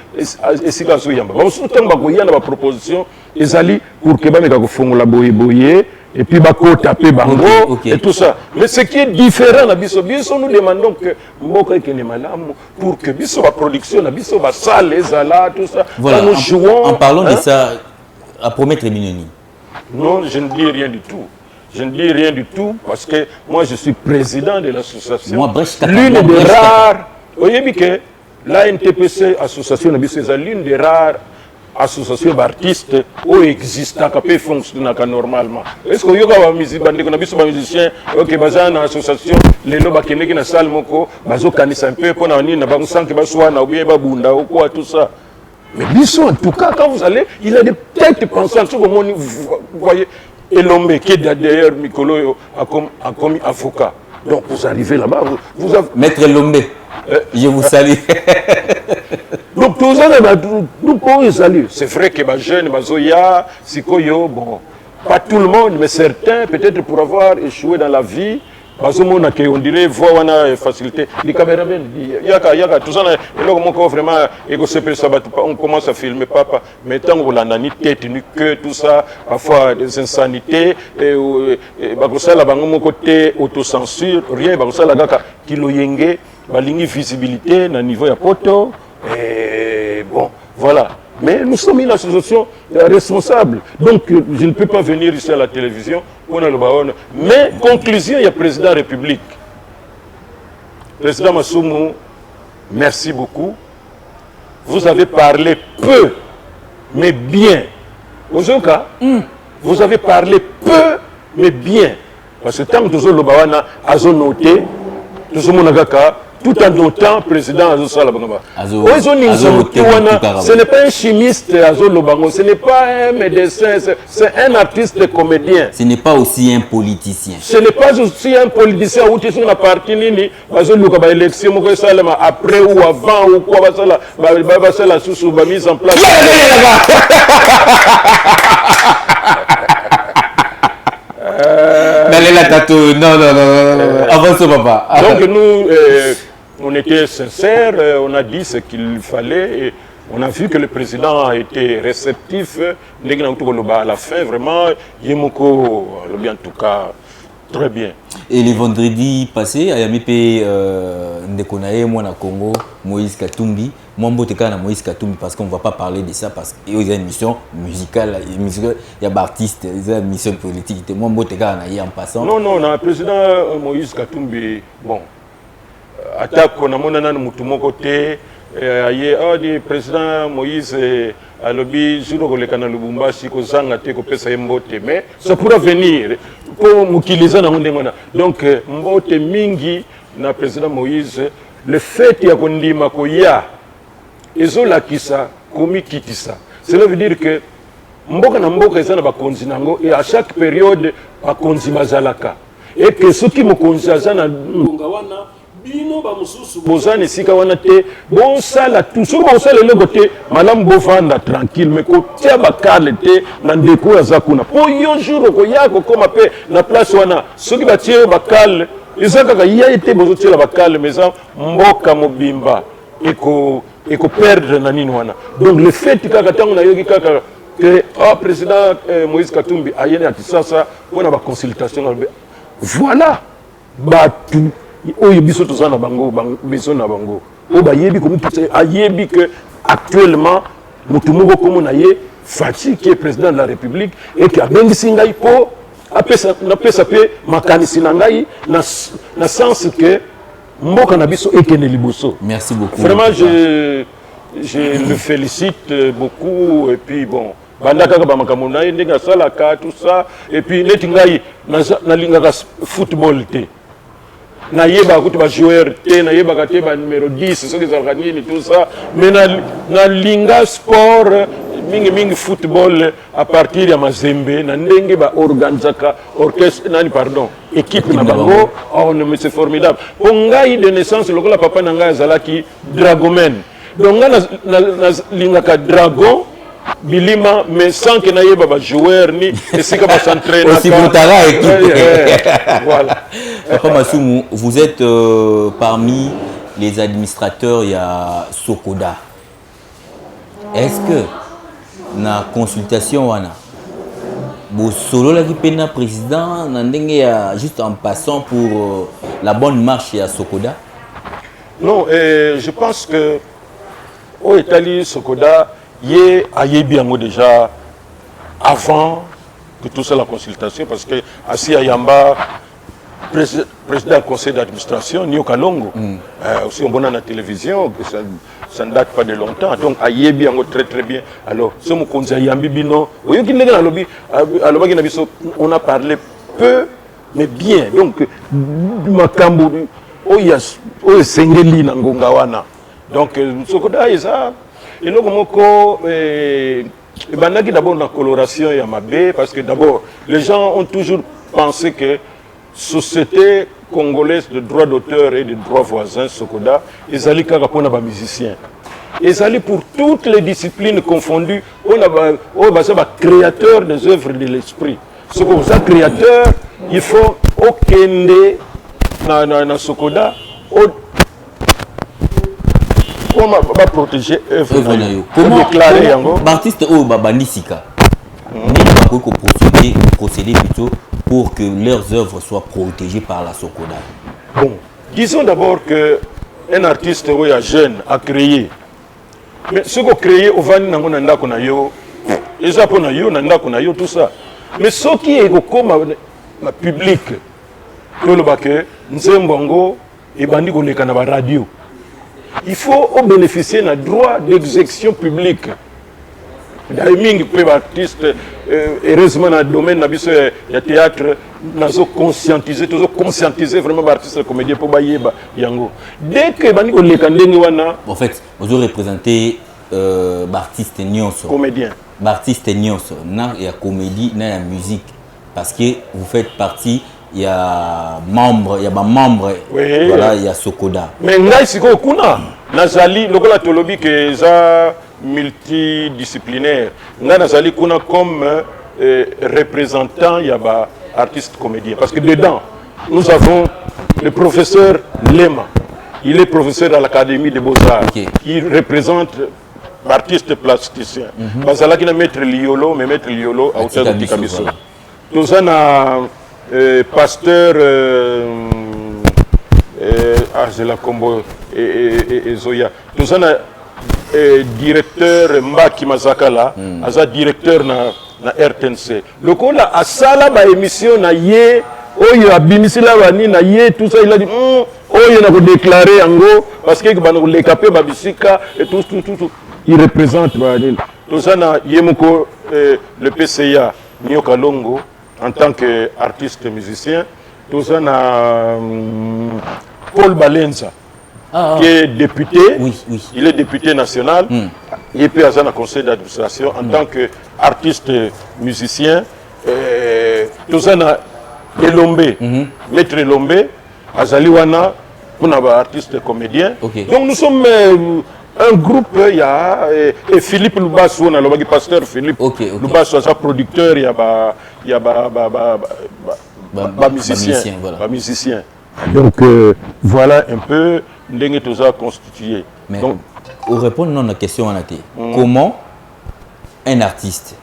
esika so yamba ba so tanga ko yanda ba proposition ezali pour que ba meka ko fongola boye et puis ba ko taper bango et tout ça mais ce qui est différent na biso nous demandons que mboka ekene malamu pour que biso ba production na biso ba salle ezala tout ça voilà, nous jouons en parlant de ça à promettre minoni. Non, je ne dis rien du tout. Je ne dis rien du tout parce que moi je suis président de l'association. L'une des rares, vous voyez que l'ANTPC, association c'est l'une des rares associations d'artistes qui existent, qui peuvent fonctionner normalement. Est-ce que vous avez des musiciens qui sont dans l'association, les gens qui sont dans la salle, qui sont un peu pour tout ça. Mais Bisso, en tout cas, quand vous allez, il a des têtes pensantes. Vous voyez, Elombe, qui est d'ailleurs Mikolo, a commis avocat. Donc vous arrivez là-bas, vous avez... Maître Elombe, je vous salue. Donc tous nous pouvons saluer. C'est vrai que les jeunes, Sikoyo, bon, pas tout le monde, mais certains, peut-être pour avoir échoué dans la vie, bazomona ke on dirait voix wana facilité les caméramans yaka tout ça eloko moko vraiment ego sepesa batu on commence à filmer papa mais tant que la nani tête ni que tout ça parfois des insanités et bakosala bango moko te autocensure rien bakosala kaka kilo yenge balingi visibilité na niveau ya poto et bon voilà. Mais nous sommes une association responsable. Donc, je ne peux pas venir ici à la télévision. Mais, conclusion, il y a le président de la République. Président Massoumou, merci beaucoup. Vous avez parlé peu, mais bien. Aujourd'hui, vous avez parlé peu, mais bien. Parce que tant que nous avons noté, nous avons tout en notant président Azo Salabangaba. Ce n'est pas un chimiste Azo Lobango, ce n'est pas un médecin, c'est un artiste comédien. Ce n'est pas aussi un politicien. Ce n'est pas aussi un politicien où tu es la partie nini, Azo Lukaba élection, après ou avant ou quoi, la sous mise en place. Non, avance papa. Donc nous, on était sincères, on a dit ce qu'il fallait et on a vu que le président a été réceptif. À la fin, vraiment, Yemoko, en tout cas, très bien. Et le vendredi passé, à Yamipe Ndekonae, moi, na Congo, Moïse Katumbi, moi, je Moïse Katumbi parce qu'on ne va pas parler de ça parce qu'il y a une émission musicale, il y a des artistes, il y a une émission politique. Moi, je suis en passant. Non, le président Moïse Katumbi, bon, attaque, on a mon côté, le président Moïse a lobby, je le canal Lubumbashi, mais ça pourra venir pour m'utiliser. Donc, Mbote Mingi, le président Moïse, le fait qu'il y a Kondima Koya, Ezola Kisa, Komi Kitisa, cela veut dire que Mboka na Mboka est un konzinango et à chaque période, a konzimazalaka. Et que ceux qui me konzazana, bino ba mususu bozane sika wana te bon sala tout so bon sala le côté malam bovanda tranquille mais ko tia bakale te na ndeko ya zakuna po yo jour ko yako koma pe na place wana soki ba tie bakale ezaka ka ya été bozo tia bakale mais ça mboka mobimba eko perdre na nini wana donc le fait kaka tango na yoki kaka que président Moïse Katumbi ayene atisasa wana ba consultation voilà batu oyo biso tozana bango biso na bango o ba yebi comme ayebi que actuellement mutu moko comme na ye Fachi qui est président de la République et qui a bengisi ngai po apesa na pesa pe makanisi na ngai na sens que mboka na biso ekene liboso. Merci beaucoup. Vraiment je le félicite beaucoup et puis bon bandaka ka ba makambo na ndenge sala ka tout ça et puis neti ngai na lingaka football te na yeba kuti ba joueur te na yeba ka te ba numéro 10 soki za kanini tout ça mais na linga sport mingi football à partir ya Mazembe na ndenge ba organizaka orchestre nani pardon équipe na bango oh non mais c'est formidable pongai de naissance lokola papa na ngai azalaki dragoman donc na linga ka dragon Bilima, mais sans que n'aille pas joueur ni et c'est comme s'entraîner. Aussi pour ta équipe. Voilà. Papa Massoumou, vous êtes parmi les administrateurs, il y a Sokoda. Est-ce que na consultation wana bo solo la pena président nandenge juste en passant pour la bonne marche à Sokoda? Non, je pense que au Italie Sokoda Yé ayebi yango déjà avant que tout ça la consultation parce que assis à Yamba président du conseil d'administration Nio Kalongo aussi on bonne à la télévision ça ne date pas de longtemps donc ayebi yango très bien alors ce mo konza yambi bino oyo ki ndenge na lobby aloba ki na biso on a parlé peu mais bien donc makambo oya oyo sengeli na ngonga wana donc Sokoda isa et donc, d'abord la coloration et Mabé, parce que d'abord, les gens ont toujours pensé que société congolaise de droits d'auteur et de droits voisins, Sokoda, ils allaient pour les musiciens. Ils allaient pour toutes les disciplines confondues, on a créateur des œuvres de l'esprit. Ce qu'on a créateur, il faut aucun na Sokoda on va protéger œuvre na yo. Comment déclarer yango artiste ou babandisika procéder plutôt pour que leurs œuvres soient protégées par la Sokoda. Bon, disons d'abord que un artiste ou un jeune a créé. Mais ce qu'on crée au van nanda kona yo, les apona yo nanda kona yo tout ça. Mais ce qui est comme ma public, tout le baké, nzembongo et bandi koleka na ba radio. Il faut bénéficier d'un droit d'exécution publique. D'ailleurs, peu d'artistes, heureusement dans le domaine du théâtre, nous avons conscientisé vraiment les artistes comédiens pour bailler yango. Dès que les candidats en fait, vous représentez l'artiste nyonso. Comédien. L'artiste nyonso, il y a comédie, il y a musique, parce que vous faites partie. Il y a membre, oui. Voilà, il y a Sokoda. Mais ngai siko kuna nazali lokola tolobi que za multidisciplinaire. Ngai nazali kuna comme représentant il y a ba artiste comédien parce que dedans nous avons le professeur Lema. Il est professeur à l'Académie des Beaux-Arts. Okay. Il représente l'artiste plasticien. Bazala qui na maître Liolo, mais maître Liolo à hauteur de Kabiso. Nous avons pasteur Angela Kombo et Zoya. Nous avons directeur Mbaki Mazakala, directeur na RTNC. Le coup là, à ça là, émission na yé, oyo abimisi la wani na yé, tout ça il a dit, oyo na ko déclarer en gros parce que ba na les capé babisika et tout. Il représente tout ça na yemoko le PCA Nyoka Longo. En tant qu'artiste musicien, tout ça a Paul Balenza, qui est député, il est député national, il peut avoir un conseil d'administration en tant qu'artiste musicien, tout ça a Elombe, Maître Elombe, Azaliwana, pour un artiste comédien. Okay. Donc nous sommes un groupe, il y a Philippe Lubasso, on a le pasteur Philippe Lubasso, c'est producteur, il y a musicien. Donc voilà un peu l'engue tout ça constitué. Mais donc, au répondre à la question, comment un artiste,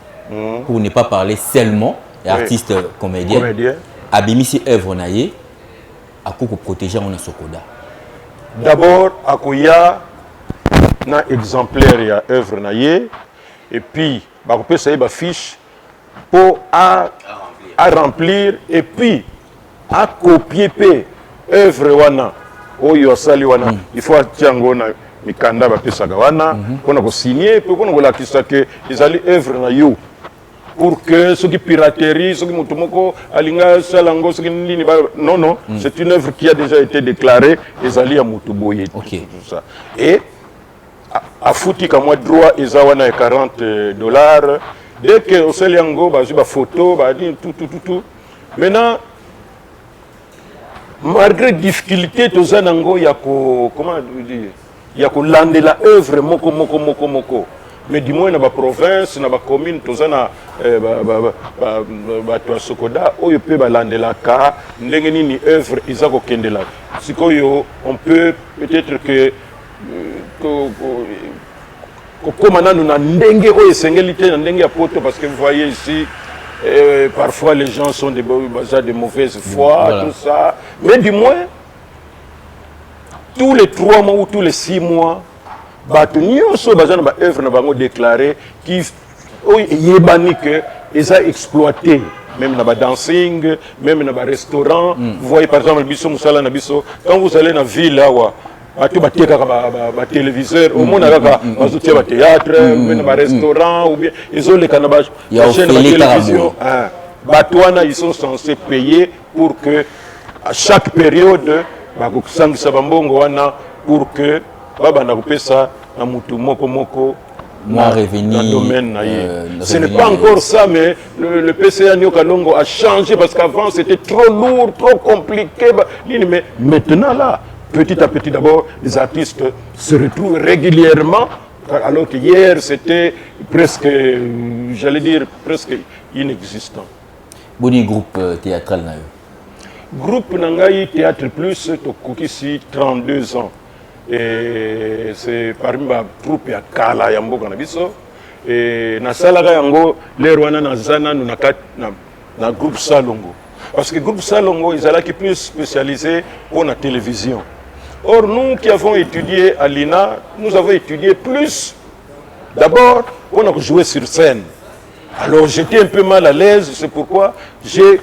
pour ne pas parler seulement artiste comédien, abimisi œuvre naïe, à quoi protéger on a Sokoda. D'abord, à quoi na exemplaire ya œuvre naïe et puis bah on peut essayer ba fiche pour à remplir et puis à copier pe œuvre wana oyo sali wana il faut tiango na mikanda ba pesa wana on a signer pour qu'on la kisa que ils allaient œuvre na yo pour que ceux qui piraterie ceux qui mutumoko alinga salango ceux qui non c'est une œuvre qui a déjà été déclarée ils allaient à mutuboye tout ça et à fouti comme moi droit ils ont $40 dès que au Seliango bah j'ai ma photo bah dit tout maintenant malgré difficulté tout ça nango y a comment dire y a que lander la œuvre moko mais du moins dans la province dans la commune tout ça na toi Sokoda ou peut lander la ka ndenge nini œuvre ils ont kende là sikoyo on peut peut-être que comme nous avons ndenge parce que vous voyez ici parfois les gens sont de mauvaise foi, voilà. Tout ça, mais du moins tous les 3 mois ou tous les 6 mois œuvre na déclaré qui ils ont exploité même dans le dancing, même dans le restaurant. Vous voyez par exemple quand vous allez dans la ville là ba téléviseur au monde bazotia ba théâtre même ba restaurant ou bien ils ont les canabages chaîne de télévision batouana ils sont censés payer pour que à chaque période ba kusangisa bambongo wana pour que baba na kupesa na mutu moko domaine ce n'est pas encore ça mais le PCA Nyoka Longo a changé parce qu'avant c'était trop lourd trop compliqué mais maintenant là petit à petit, d'abord, les artistes se retrouvent régulièrement, alors que hier, c'était presque, j'allais dire, presque inexistant. Bon groupe théâtral, groupe Nangaï Théâtre Plus, ici 32 ans. Et c'est parmi ma troupe à Kala Yambo Kanabiso. Et na salaga yango les Rwanda na Zana na groupe Salongo. Parce que le groupe Salongo, ils allaient plus spécialisé pour la télévision. Or, nous qui avons étudié à l'INA, nous avons étudié plus. D'abord, on a joué sur scène. Alors, j'étais un peu mal à l'aise, c'est pourquoi j'ai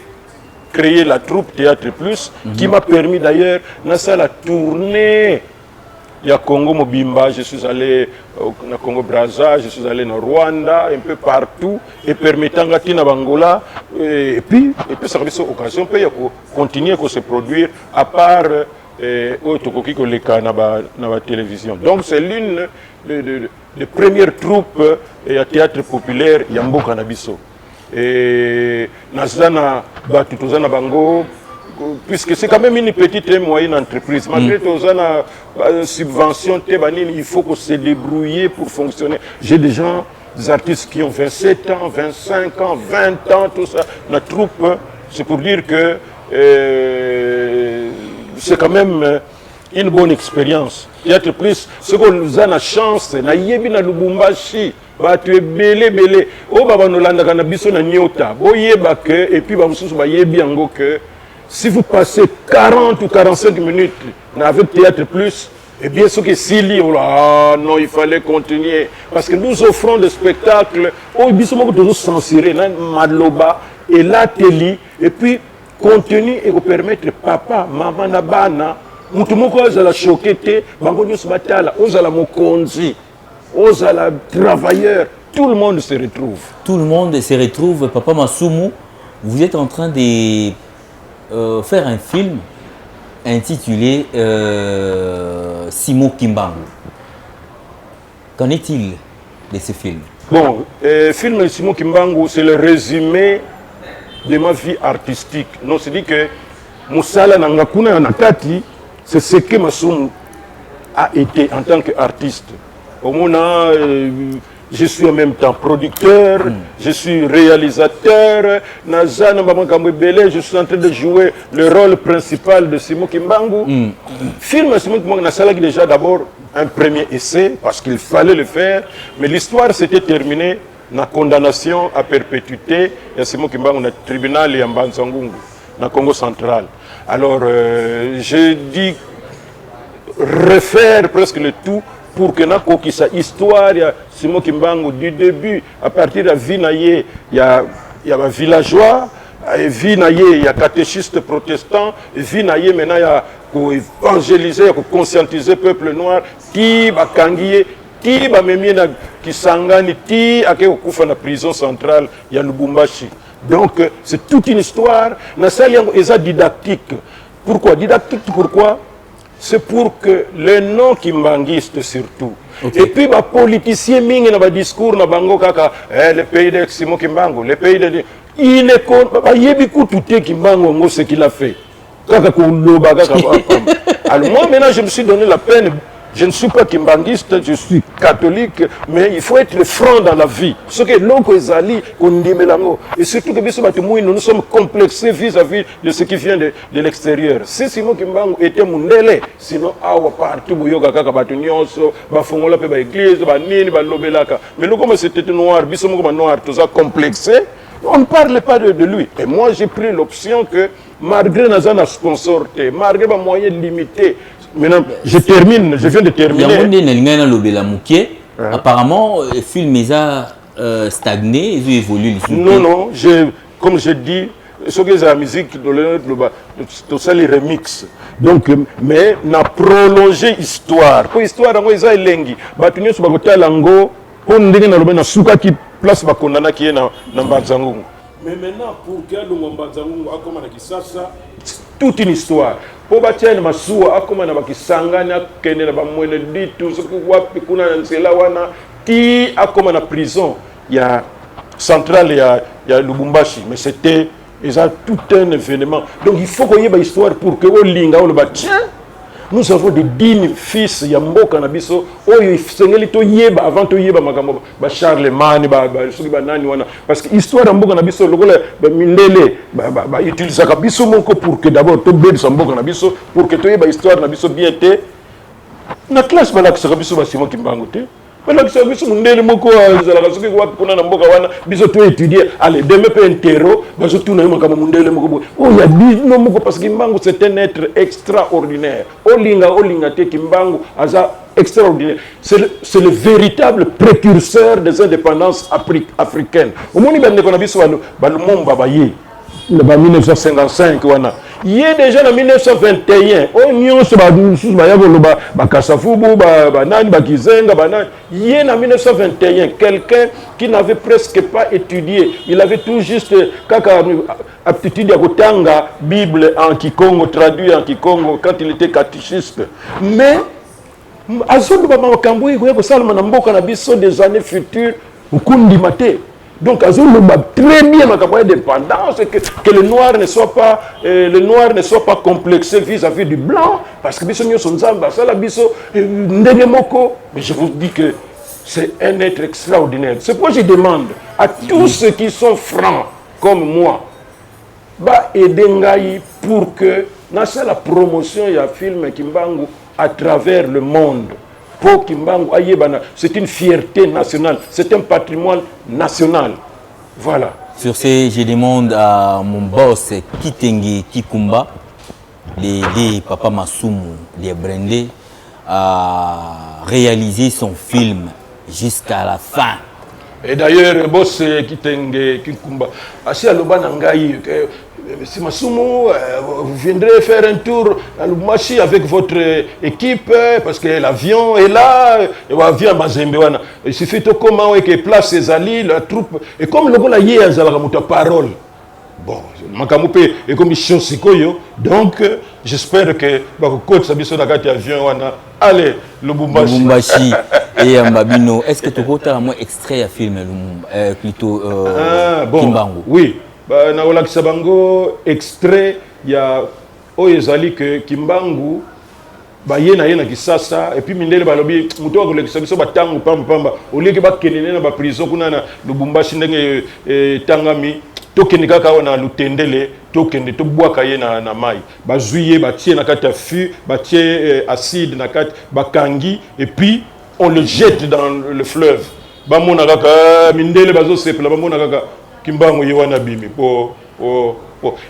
créé la troupe Théâtre Plus, qui m'a permis d'ailleurs, dans la tournée. Il y a Congo Mobimba, je suis allé au Congo Brazza, je suis allé au Rwanda, un peu partout, et permettant à Tina Bangola, et puis ça a été l'occasion de continuer à se produire, à part au la télévision. Donc c'est l'une des premières troupes à théâtre populaire Yambo Kanabiso. Et Nazana Batutozana Bango, puisque c'est quand même une petite et moyenne entreprise. Malgré tout ça, la subvention, il faut qu'on se débrouille pour fonctionner. J'ai des gens, des artistes qui ont 27 ans, 25 ans, 20 ans, tout ça. La troupe, c'est pour dire que c'est quand même une bonne expérience. Théâtre Plus, ce qu'on nous a la chance, na yebi na Lubumbashi, tu es belé. Oh, baba no landa kana biso na nyota. Boyeba que, et puis ba mususu ba yebi ango que, si vous passez 40 ou 45 minutes avec Théâtre Plus, eh bien, ce que Sili, non, il fallait continuer. Parce que nous offrons des spectacles, ils sont toujours censurés, Madloba, et la télé, et puis continuer et vous permettre papa, maman, nabana, mutumoko ozala choqué, bangonyo sbatala, ozala mokonzi, ozala travailleur, tout le monde se retrouve. Tout le monde se retrouve. Papa Masumu, vous êtes en train de faire un film intitulé Simon Kimbangu. Qu'en est-il de ce film? Bon, le film Simon Kimbangu, c'est le résumé de ma vie artistique. Non, c'est dit que Moussala Nangakuna Nakati, c'est ce que Masumu a été en tant qu'artiste. Au moment, je suis en même temps producteur, je suis réalisateur, je suis en train de jouer le rôle principal de Simon Kimbangu. Film Simon Kimbangu n'a déjà d'abord un premier essai, parce qu'il fallait le faire, mais l'histoire s'était terminée dans la condamnation à perpétuité de Simon Kimbangu dans le tribunal de Mbanzangungu, dans le Congo central. Alors, j'ai dit refaire presque le tout pour que na kokisa histoire ya Simon Kimbangu du début à partir de Vinaye il y a un villageois Vinaye il y a catéchistes protestants Vinaye maintenant il y a pour évangéliser pour conscientiser peuple noir ti bakangiye ti ba memie na Kisangani ti ake okufa na prison centrale ya Lubumbashi. Donc c'est toute une histoire na ça yango eza didactique. Pourquoi didactique? Pourquoi? C'est pour que les non-kimbanguistes surtout. Okay. Et puis, les politiciens, dans le discours, le pays de Simon Kimbangu, le pays de... Il ne compte pas, il y a beaucoup de Kimbangu, ce qu'il a fait. Alors moi, maintenant, je me suis donné la peine. Je ne suis pas kimbanguiste, je suis catholique, mais il faut être franc dans la vie. Ce que l'on ezali, et surtout que nous sommes complexés vis-à-vis de ce qui vient de l'extérieur. Si Simon Kimbangu était mundele, sinon, partout, l'église, mais nous, comme c'était noir, noir, tout ça complexé, on ne parle pas de lui. Et moi, j'ai pris l'option que, malgré nos sponsors, malgré mes moyens limités, maintenant, je termine, je viens de terminer. Apparemment, le film a stagné, il a évolué. Non, comme je dis, ce que la musique, tout ça, les remix. Donc, mais, on a prolongé l'histoire. Pour l'histoire, on a lengi. Batunios Bagotia Lango, on a souka qui place Bakondana qui est dans Mbanzangungu. Mais maintenant, pour que Mbanzangungu a comme ça, toute une histoire. Pour bâtir ma soua, comme on a Kisangana, Kenya, Bamouene, dit tout ce que vous avez, Kuna, Nselawana, qui a comme en prison. Il y a Central, il y a Lubumbashi, mais c'était tout un événement. Donc il faut qu'il y ait une histoire pour que vous linga, on le tiens. nous avons des dignes fils ya mboka na biso oyo sengeli to yeba avant to yeba makambo ba Charlemagne ba soki ba nani wana parce que histoire ya mboka na biso lokola ba mindele ba utiliser ka biso moko pour que d'abord to bebisa mboka na biso pour que to yeba histoire na biso bien te na classe balakisaka biso basimo kimbango te balakisaka biso mundele moko azalaka soki wapi kuna na mboka wana biso to étudier allez demain pe intero bazotuna yo makambo mundele moko oyo ya bino moko parce que Kimbangu c'est un être extraordinaire olinga te Kimbangu aza extraordinaire c'est le véritable précurseur des indépendances africaines omoni bandeko na biso balumomba baye ba 1955 wana yé déjà en 1921 on nyonso ba nusu ba yabolo ba kasafubu ba nani ba kizenga ba nani yé en 1921 quelqu'un qui n'avait presque pas étudié il avait tout juste kaka aptitude à kotanga Bible en Kikongo traduit en Kikongo quand il était catéchiste mais azondo ba makambo iko ko salama na mboka na biso des années futures ukundi mate. Donc, très bien ma indépendance, que le noir ne soit pas complexé vis-à-vis du blanc, parce que mais je vous dis que c'est un être extraordinaire. C'est pourquoi je demande à tous ceux qui sont francs comme moi, aider pour que dans la promotion il y a film Kimbangu à travers le monde. Pour Kimbangu, c'est une fierté nationale, c'est un patrimoine national. Voilà. Sur ce, je demande à mon boss Kitenge Kikumba, les Papa Masumu, les Brendé, à réaliser son film jusqu'à la fin. Et d'ailleurs, le boss Kitenge Kikumba, assis à l'Obanangaï, si Masumu, vous viendrez faire un tour à Lubumbashi avec votre équipe, parce que l'avion est là, et l'avion Mazembewana. Il suffit de comment que place ses alliés, la troupe, et comme le gars là hier, ils ont la parole. Bon, Makamoupe est comme Sikoyo, donc j'espère que le coach Sabiso Nagati avion, allez, Lubumbashi. Lubumbashi et Mbabino, est-ce que tu as un extrait à filmer plutôt Kimbangu? Oui. Na olakisa bango extrait ya oyezali que Kimbangu yena kisasa et puis mindele balobi muto akolekisa biso batangu pamba olike bakenene na ba prison kuna na Lubumbashi ndenge tangami tokende kaka na lutendele tokende to bwaka ye na mai bazuye batie na kati ya fût batie acide na kati bakangi et puis on le jette dans le fleuve bamona kaka mindele bazo sepela bamona kaka Kimbangu yewana bimi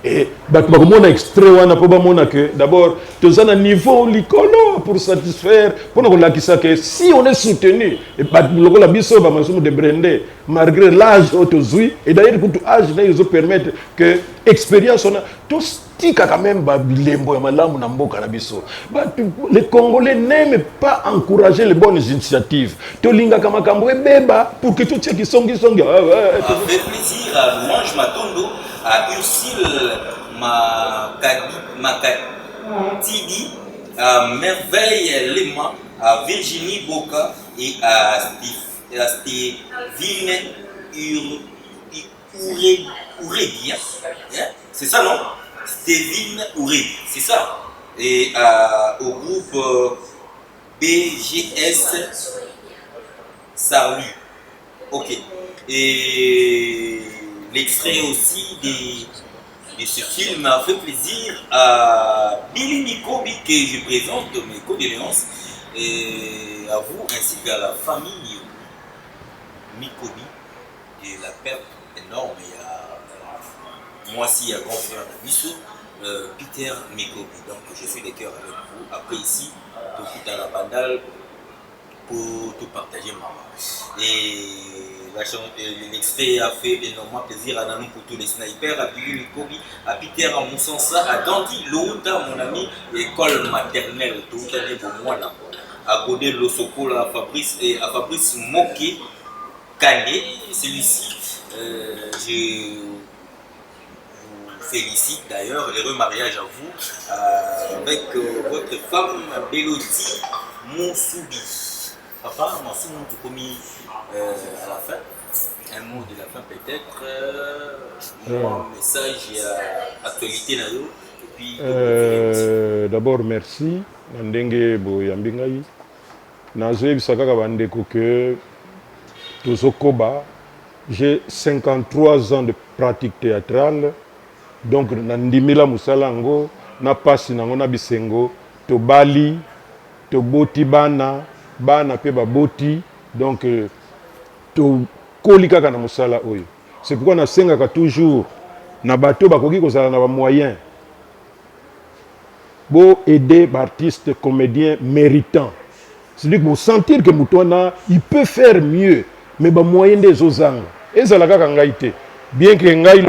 et bakomona extrait wana po bamona que d'abord tozana niveau likolo pour satisfaire pour kolakisa que si on est soutenu et lokola biso ba masumu de Brendé malgré l'âge autozui et d'ailleurs pour tout âge ils permettent que expérience on a tous tika quand même ba bilembo ya malamu na mboka na biso les Congolais n'aiment pas encourager les bonnes initiatives to linga kama kambo ebeba pour que tout ce qui songi fait plaisir à Louange Matondo, à Ursule Makatidi, à Merveille Lema, à Virginie Boka et à Stéphine Ourédia. C'est ça, non? Stéphine Ourédia, c'est ça. Et au groupe BGS Salut. Ok. Et l'extrait aussi de ce film m'a fait plaisir à Billy Mikobi que je présente mes condoléances et à vous ainsi qu'à la famille Mikobi et la perte énorme. Il y a moi aussi un grand frère Nabiso, Peter Mikobi. Donc je suis de cœur avec vous. Après ici, tout à la bandale pour tout partager maman. Et l'extrait a fait énormément plaisir à Nanou pour tous les snipers, à Billy Mikobi, à Peter à Moussansa, à Gandhi Louta, mon ami, école maternelle, tout année pour moi là, à Godé Losoko, à Fabrice Moké Kane, celui-ci, je vous félicite d'ailleurs, heureux mariage à vous, avec votre femme Béloti Monsoubi. Papa, Monsoubi, tu commis à la fin, un mot de la fin peut-être, un message et actualité D'abord merci ndenge boyambi ngai nazoyebisa kaka bandeko que tozokoba j'ai 53 ans de pratique théâtrale donc nandimila musala ngo na pasi nango na bisengo tobali toboti bana pe baboti donc tokoli kaka na musala oyo c'est pourquoi nasengaka toujours na bato bakoki kozala na ba moyens pour aider l'artiste comédien méritant. C'est-à-dire que vous sentir que Moutouana, il peut faire mieux, mais les moyens des autres. Et c'est la cas bien que Ngaï,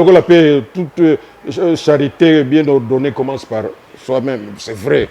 toute charité bien ordonnée commence par soi-même, c'est vrai.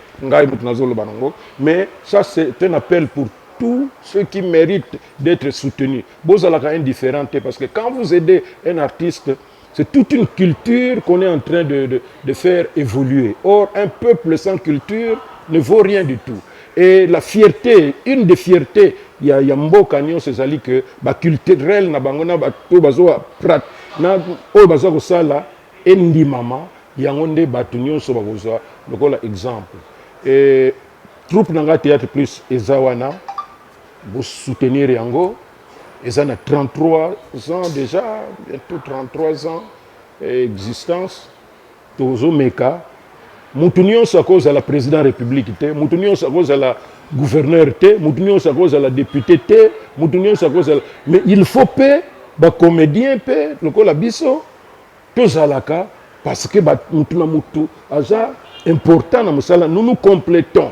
Mais ça, c'est un appel pour tous ceux qui méritent d'être soutenus. Vous avez indifférent parce que quand vous aidez un artiste, c'est toute une culture qu'on est en train de faire évoluer. Or, un peuple sans culture ne vaut rien du tout. Et la fierté, une des fiertés, il y a Mboka Nyon, c'est que la culturelle, na bangona bato bazoa prat, na o bazoa kosala endi mama, yangonde bato nyon so bazoa. Donc voilà exemple. Et troupe nanga théâtre plus ezawana, vous soutenir yango. Ils ont 33 ans déjà, bientôt 33 ans d'existence. Tozo Meka. Moutounion, c'est à cause de la présidente de la République. Moutounion, c'est à cause de la gouverneure. Moutounion, c'est à cause de la députée. Moutounion, c'est à cause de la... Mais il faut payer, les comédiens paient, le biso, tout ça là, parce que Moutou, c'est important dans Moussala. Nous nous complétons.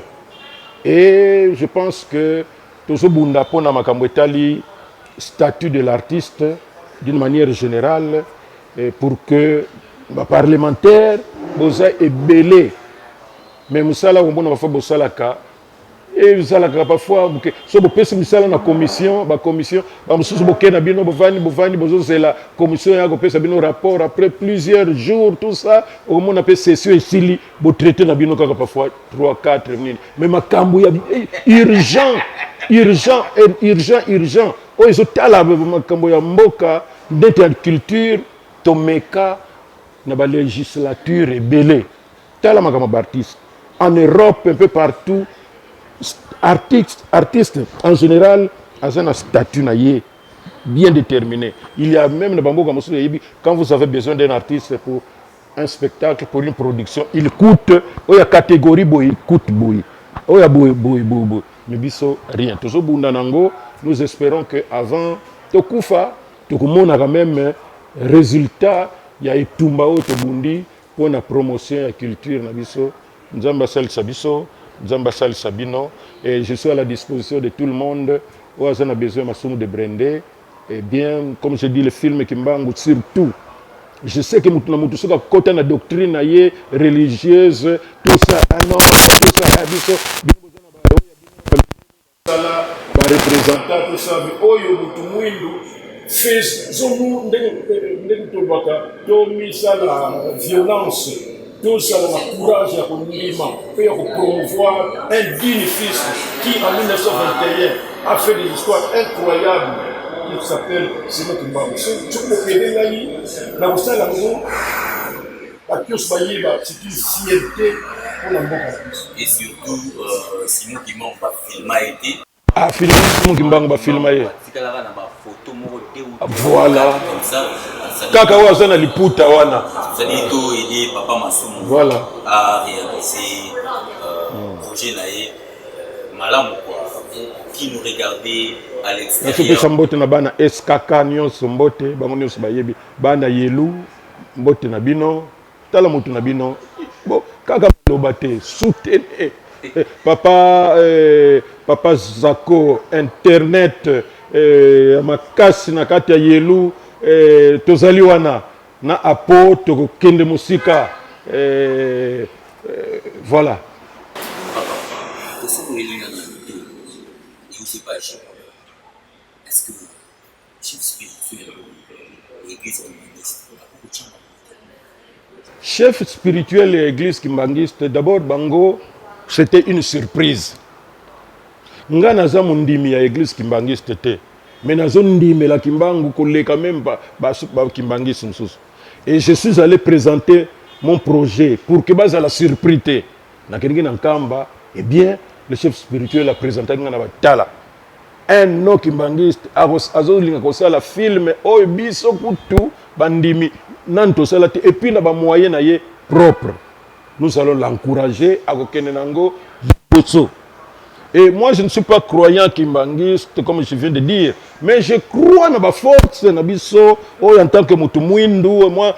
Et je pense que Tozo Bunda Pona Makambwetali, statut de l'artiste d'une manière générale pour que les parlementaires soient belé. Mais Moussala, on va faire Bosalaka. Et Moussala, parfois, si on peut faire la commission, la commission, la commission a un rapport après plusieurs jours, tout ça, au moins on appelle session ici, pour traiter parfois 3-4 minutes. Mais ma cambo, urgent. Oh, ils ont la mboka d'interculture, tomeka, na ba législature et belé. Tala makama artiste. En Europe, un peu partout, artistes en général, ont un statut bien déterminé. Il y a même le bamboka quand vous avez besoin d'un artiste pour un spectacle, pour une production, il coûte, il y a catégorie, il coûte, il y a mais biso rien. Toujours bundanango, nous espérons qu'avant Tokufa, Tokumona quand même résultat, il y a Itumbao Tobundi pour la promotion de la culture na biso. Nzamba Sal Sabiso, Nzamba Sal Sabino, et je suis à la disposition de tout le monde. On a besoin de brander. Et bien, comme je dis, le film Kimbangu, surtout. Je sais que nous sommes côté la doctrine religieuse, tout ça, tout ça, représentant tout ça, oyo mutu mwindu faisons-nous la violence, tout ça le courage à promouvoir un digne fils qui en 1921 a fait des histoires incroyables. Il s'appelle Simon Kimbangu. C'est une fierté pour la Mboka. Et surtout, Simon Kimbangu va filmer été. Ah, Simon Kimbangu va filmer. Voilà. Kaka wazana liputa wana. C'est-à-dire aider Papa Massoumou voilà. À réaliser projet naé malamu quoi. Qui nous regardait à l'extérieur. Na mbote na bana SKK nyonso mbote bango nyonso bayebi bana yelu mbote na bino tala mutu na bino bo kaka lobate soutenez papa Zako internet makasi na kati ya yelu tozali wana na apo tokende musika voilà. Est-ce que chef spirituel et église kimbangiste chef spirituel et église kimbangiste d'abord bango c'était une surprise nga naza mondimi ya église kimbangiste te mais nazo ndimi la kimbangu koleka même ba kimbangiste msusu et je suis allé présenter mon projet pour que base à la surprise na kengi na nkamba, eh bien le chef spirituel a présenté ngana batala un no kimbangiste azolinga kosala film oyo biso kutu bandimi nanto sala te et puis na ba moyen na ye propre. Nous allons l'encourager à Kokenenango Boso. Et moi, je ne suis pas croyant kimbangiste, comme je viens de dire, mais je crois dans la force, dans en tant que Mutumwindu, moi,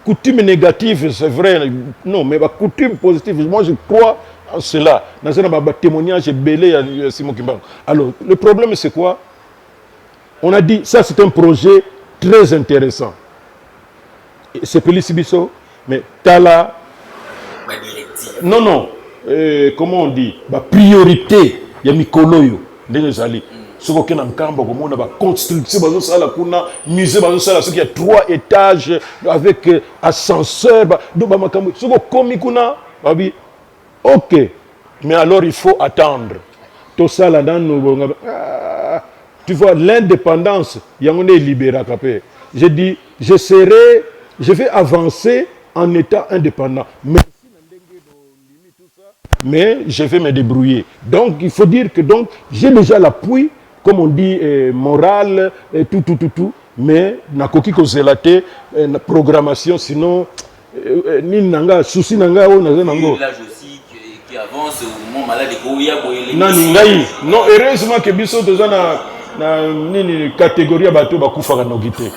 coutume négative, c'est vrai, non, mais la coutume positive, moi, je crois en cela. Dans un témoignage belé à Simon Kimbangu. Alors, le problème, c'est quoi? On a dit, ça, c'est un projet très intéressant. C'est Félix Bisso, mais Tala. Non, non. Comment on dit? La priorité, il y a Mikoloyo. Ce qu'on a en Kamba, comme on a construction, musée, il y a 3 étages avec ascenseur. Ok. Mais alors il faut attendre. Tout ça là dans tu vois, l'indépendance, il y a un libéré. Je dis, je vais avancer en étant indépendant. Mais je vais me débrouiller. Donc, il faut dire que j'ai déjà l'appui, comme on dit, moral, tout. Mais, na koki ko zelaté, na programmation, sinon, ni nanga, souci nanga, ou naza nango. L'âge aussi qui avance, au moment malade, non, heureusement que biso, na nini catégorie à bateau, bakoufa kanogité.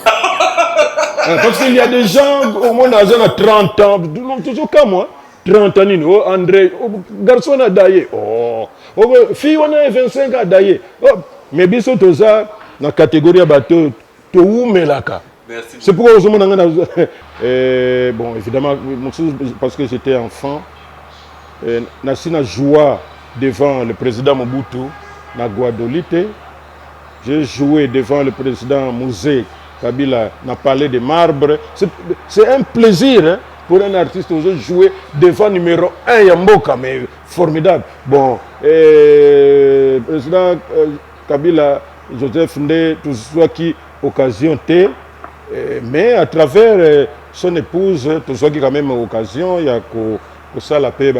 Parce qu'il y a des gens, au moins, naza na 30 ans, toujours comme moi. 30 ans, oh André, oh, garçon a daillé, oh, fille on a 25 ans daillé, oh, mais biso tout ça, dans la catégorie à bateau, tout où mais là, c'est pourquoi aux hommes bon, évidemment, parce que j'étais enfant, Nassina joua devant le président Mobutu, na Guadolite, j'ai joué devant le président Mouzé Kabila, na Palais de Marbre, c'est un plaisir, hein. Pour un artiste, vous jouer devant numéro 1 Yamboka, mais formidable. Bon, président Kabila, Joseph Ndé, tout ce qui occasion T, mais à travers son épouse, tout ce qui quand même occasion, il y a que ça la paix,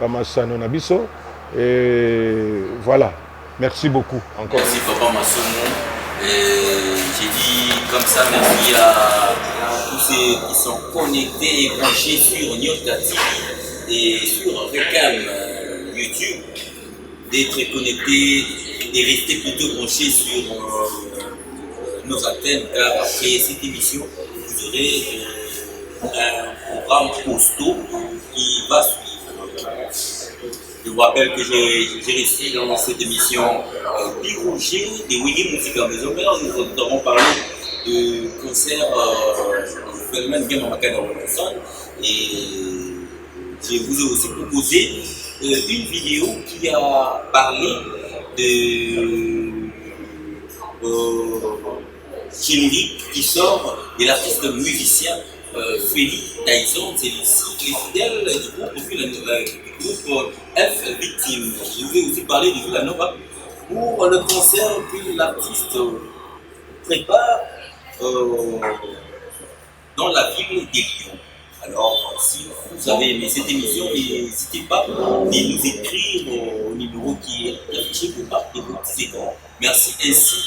Massano Nabiso. Et voilà, merci beaucoup encore. Merci Papa Massono. J'ai dit comme ça, merci à tous ceux qui sont connectés et branchés sur Nyota TV et sur Recam YouTube, d'être connectés et rester plutôt branchés sur nos antennes, car après cette émission, vous aurez un programme costaud qui va suivre. Je vous rappelle que j'ai réussi dans cette émission Birouger des Winnie Musica Maison Mère. Nous avons parlé de concert phénomène Game Makana Robinson. Et je vous ai aussi proposé une vidéo qui a parlé de générique qui sort de l'artiste musicien Félix Tyson. C'est les fidèles du groupe F Victime. Je vais aussi parler de Villanova pour le concert que l'artiste prépare dans la ville des Lions. Alors, si vous avez aimé cette émission, n'hésitez pas de nous écrire au numéro qui est affiché pour part de vos petits écrans. Merci ainsi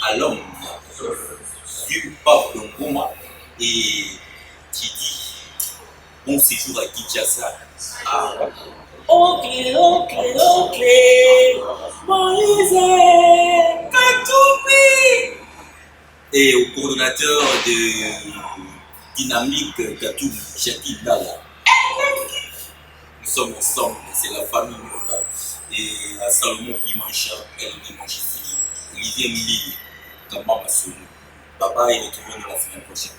à l'homme du pape de Ngoma et qui dit bon séjour à Kinshasa. Ok, Moïse Katoubi. Et au coordonnateur de Dynamique Katoubi, Jackie Dala. Nous sommes ensemble, c'est la famille. Et à Salomon Pimancha, Olivier Mili, Kamba Massoulou. Bye bye et retrouvez-nous la semaine prochaine.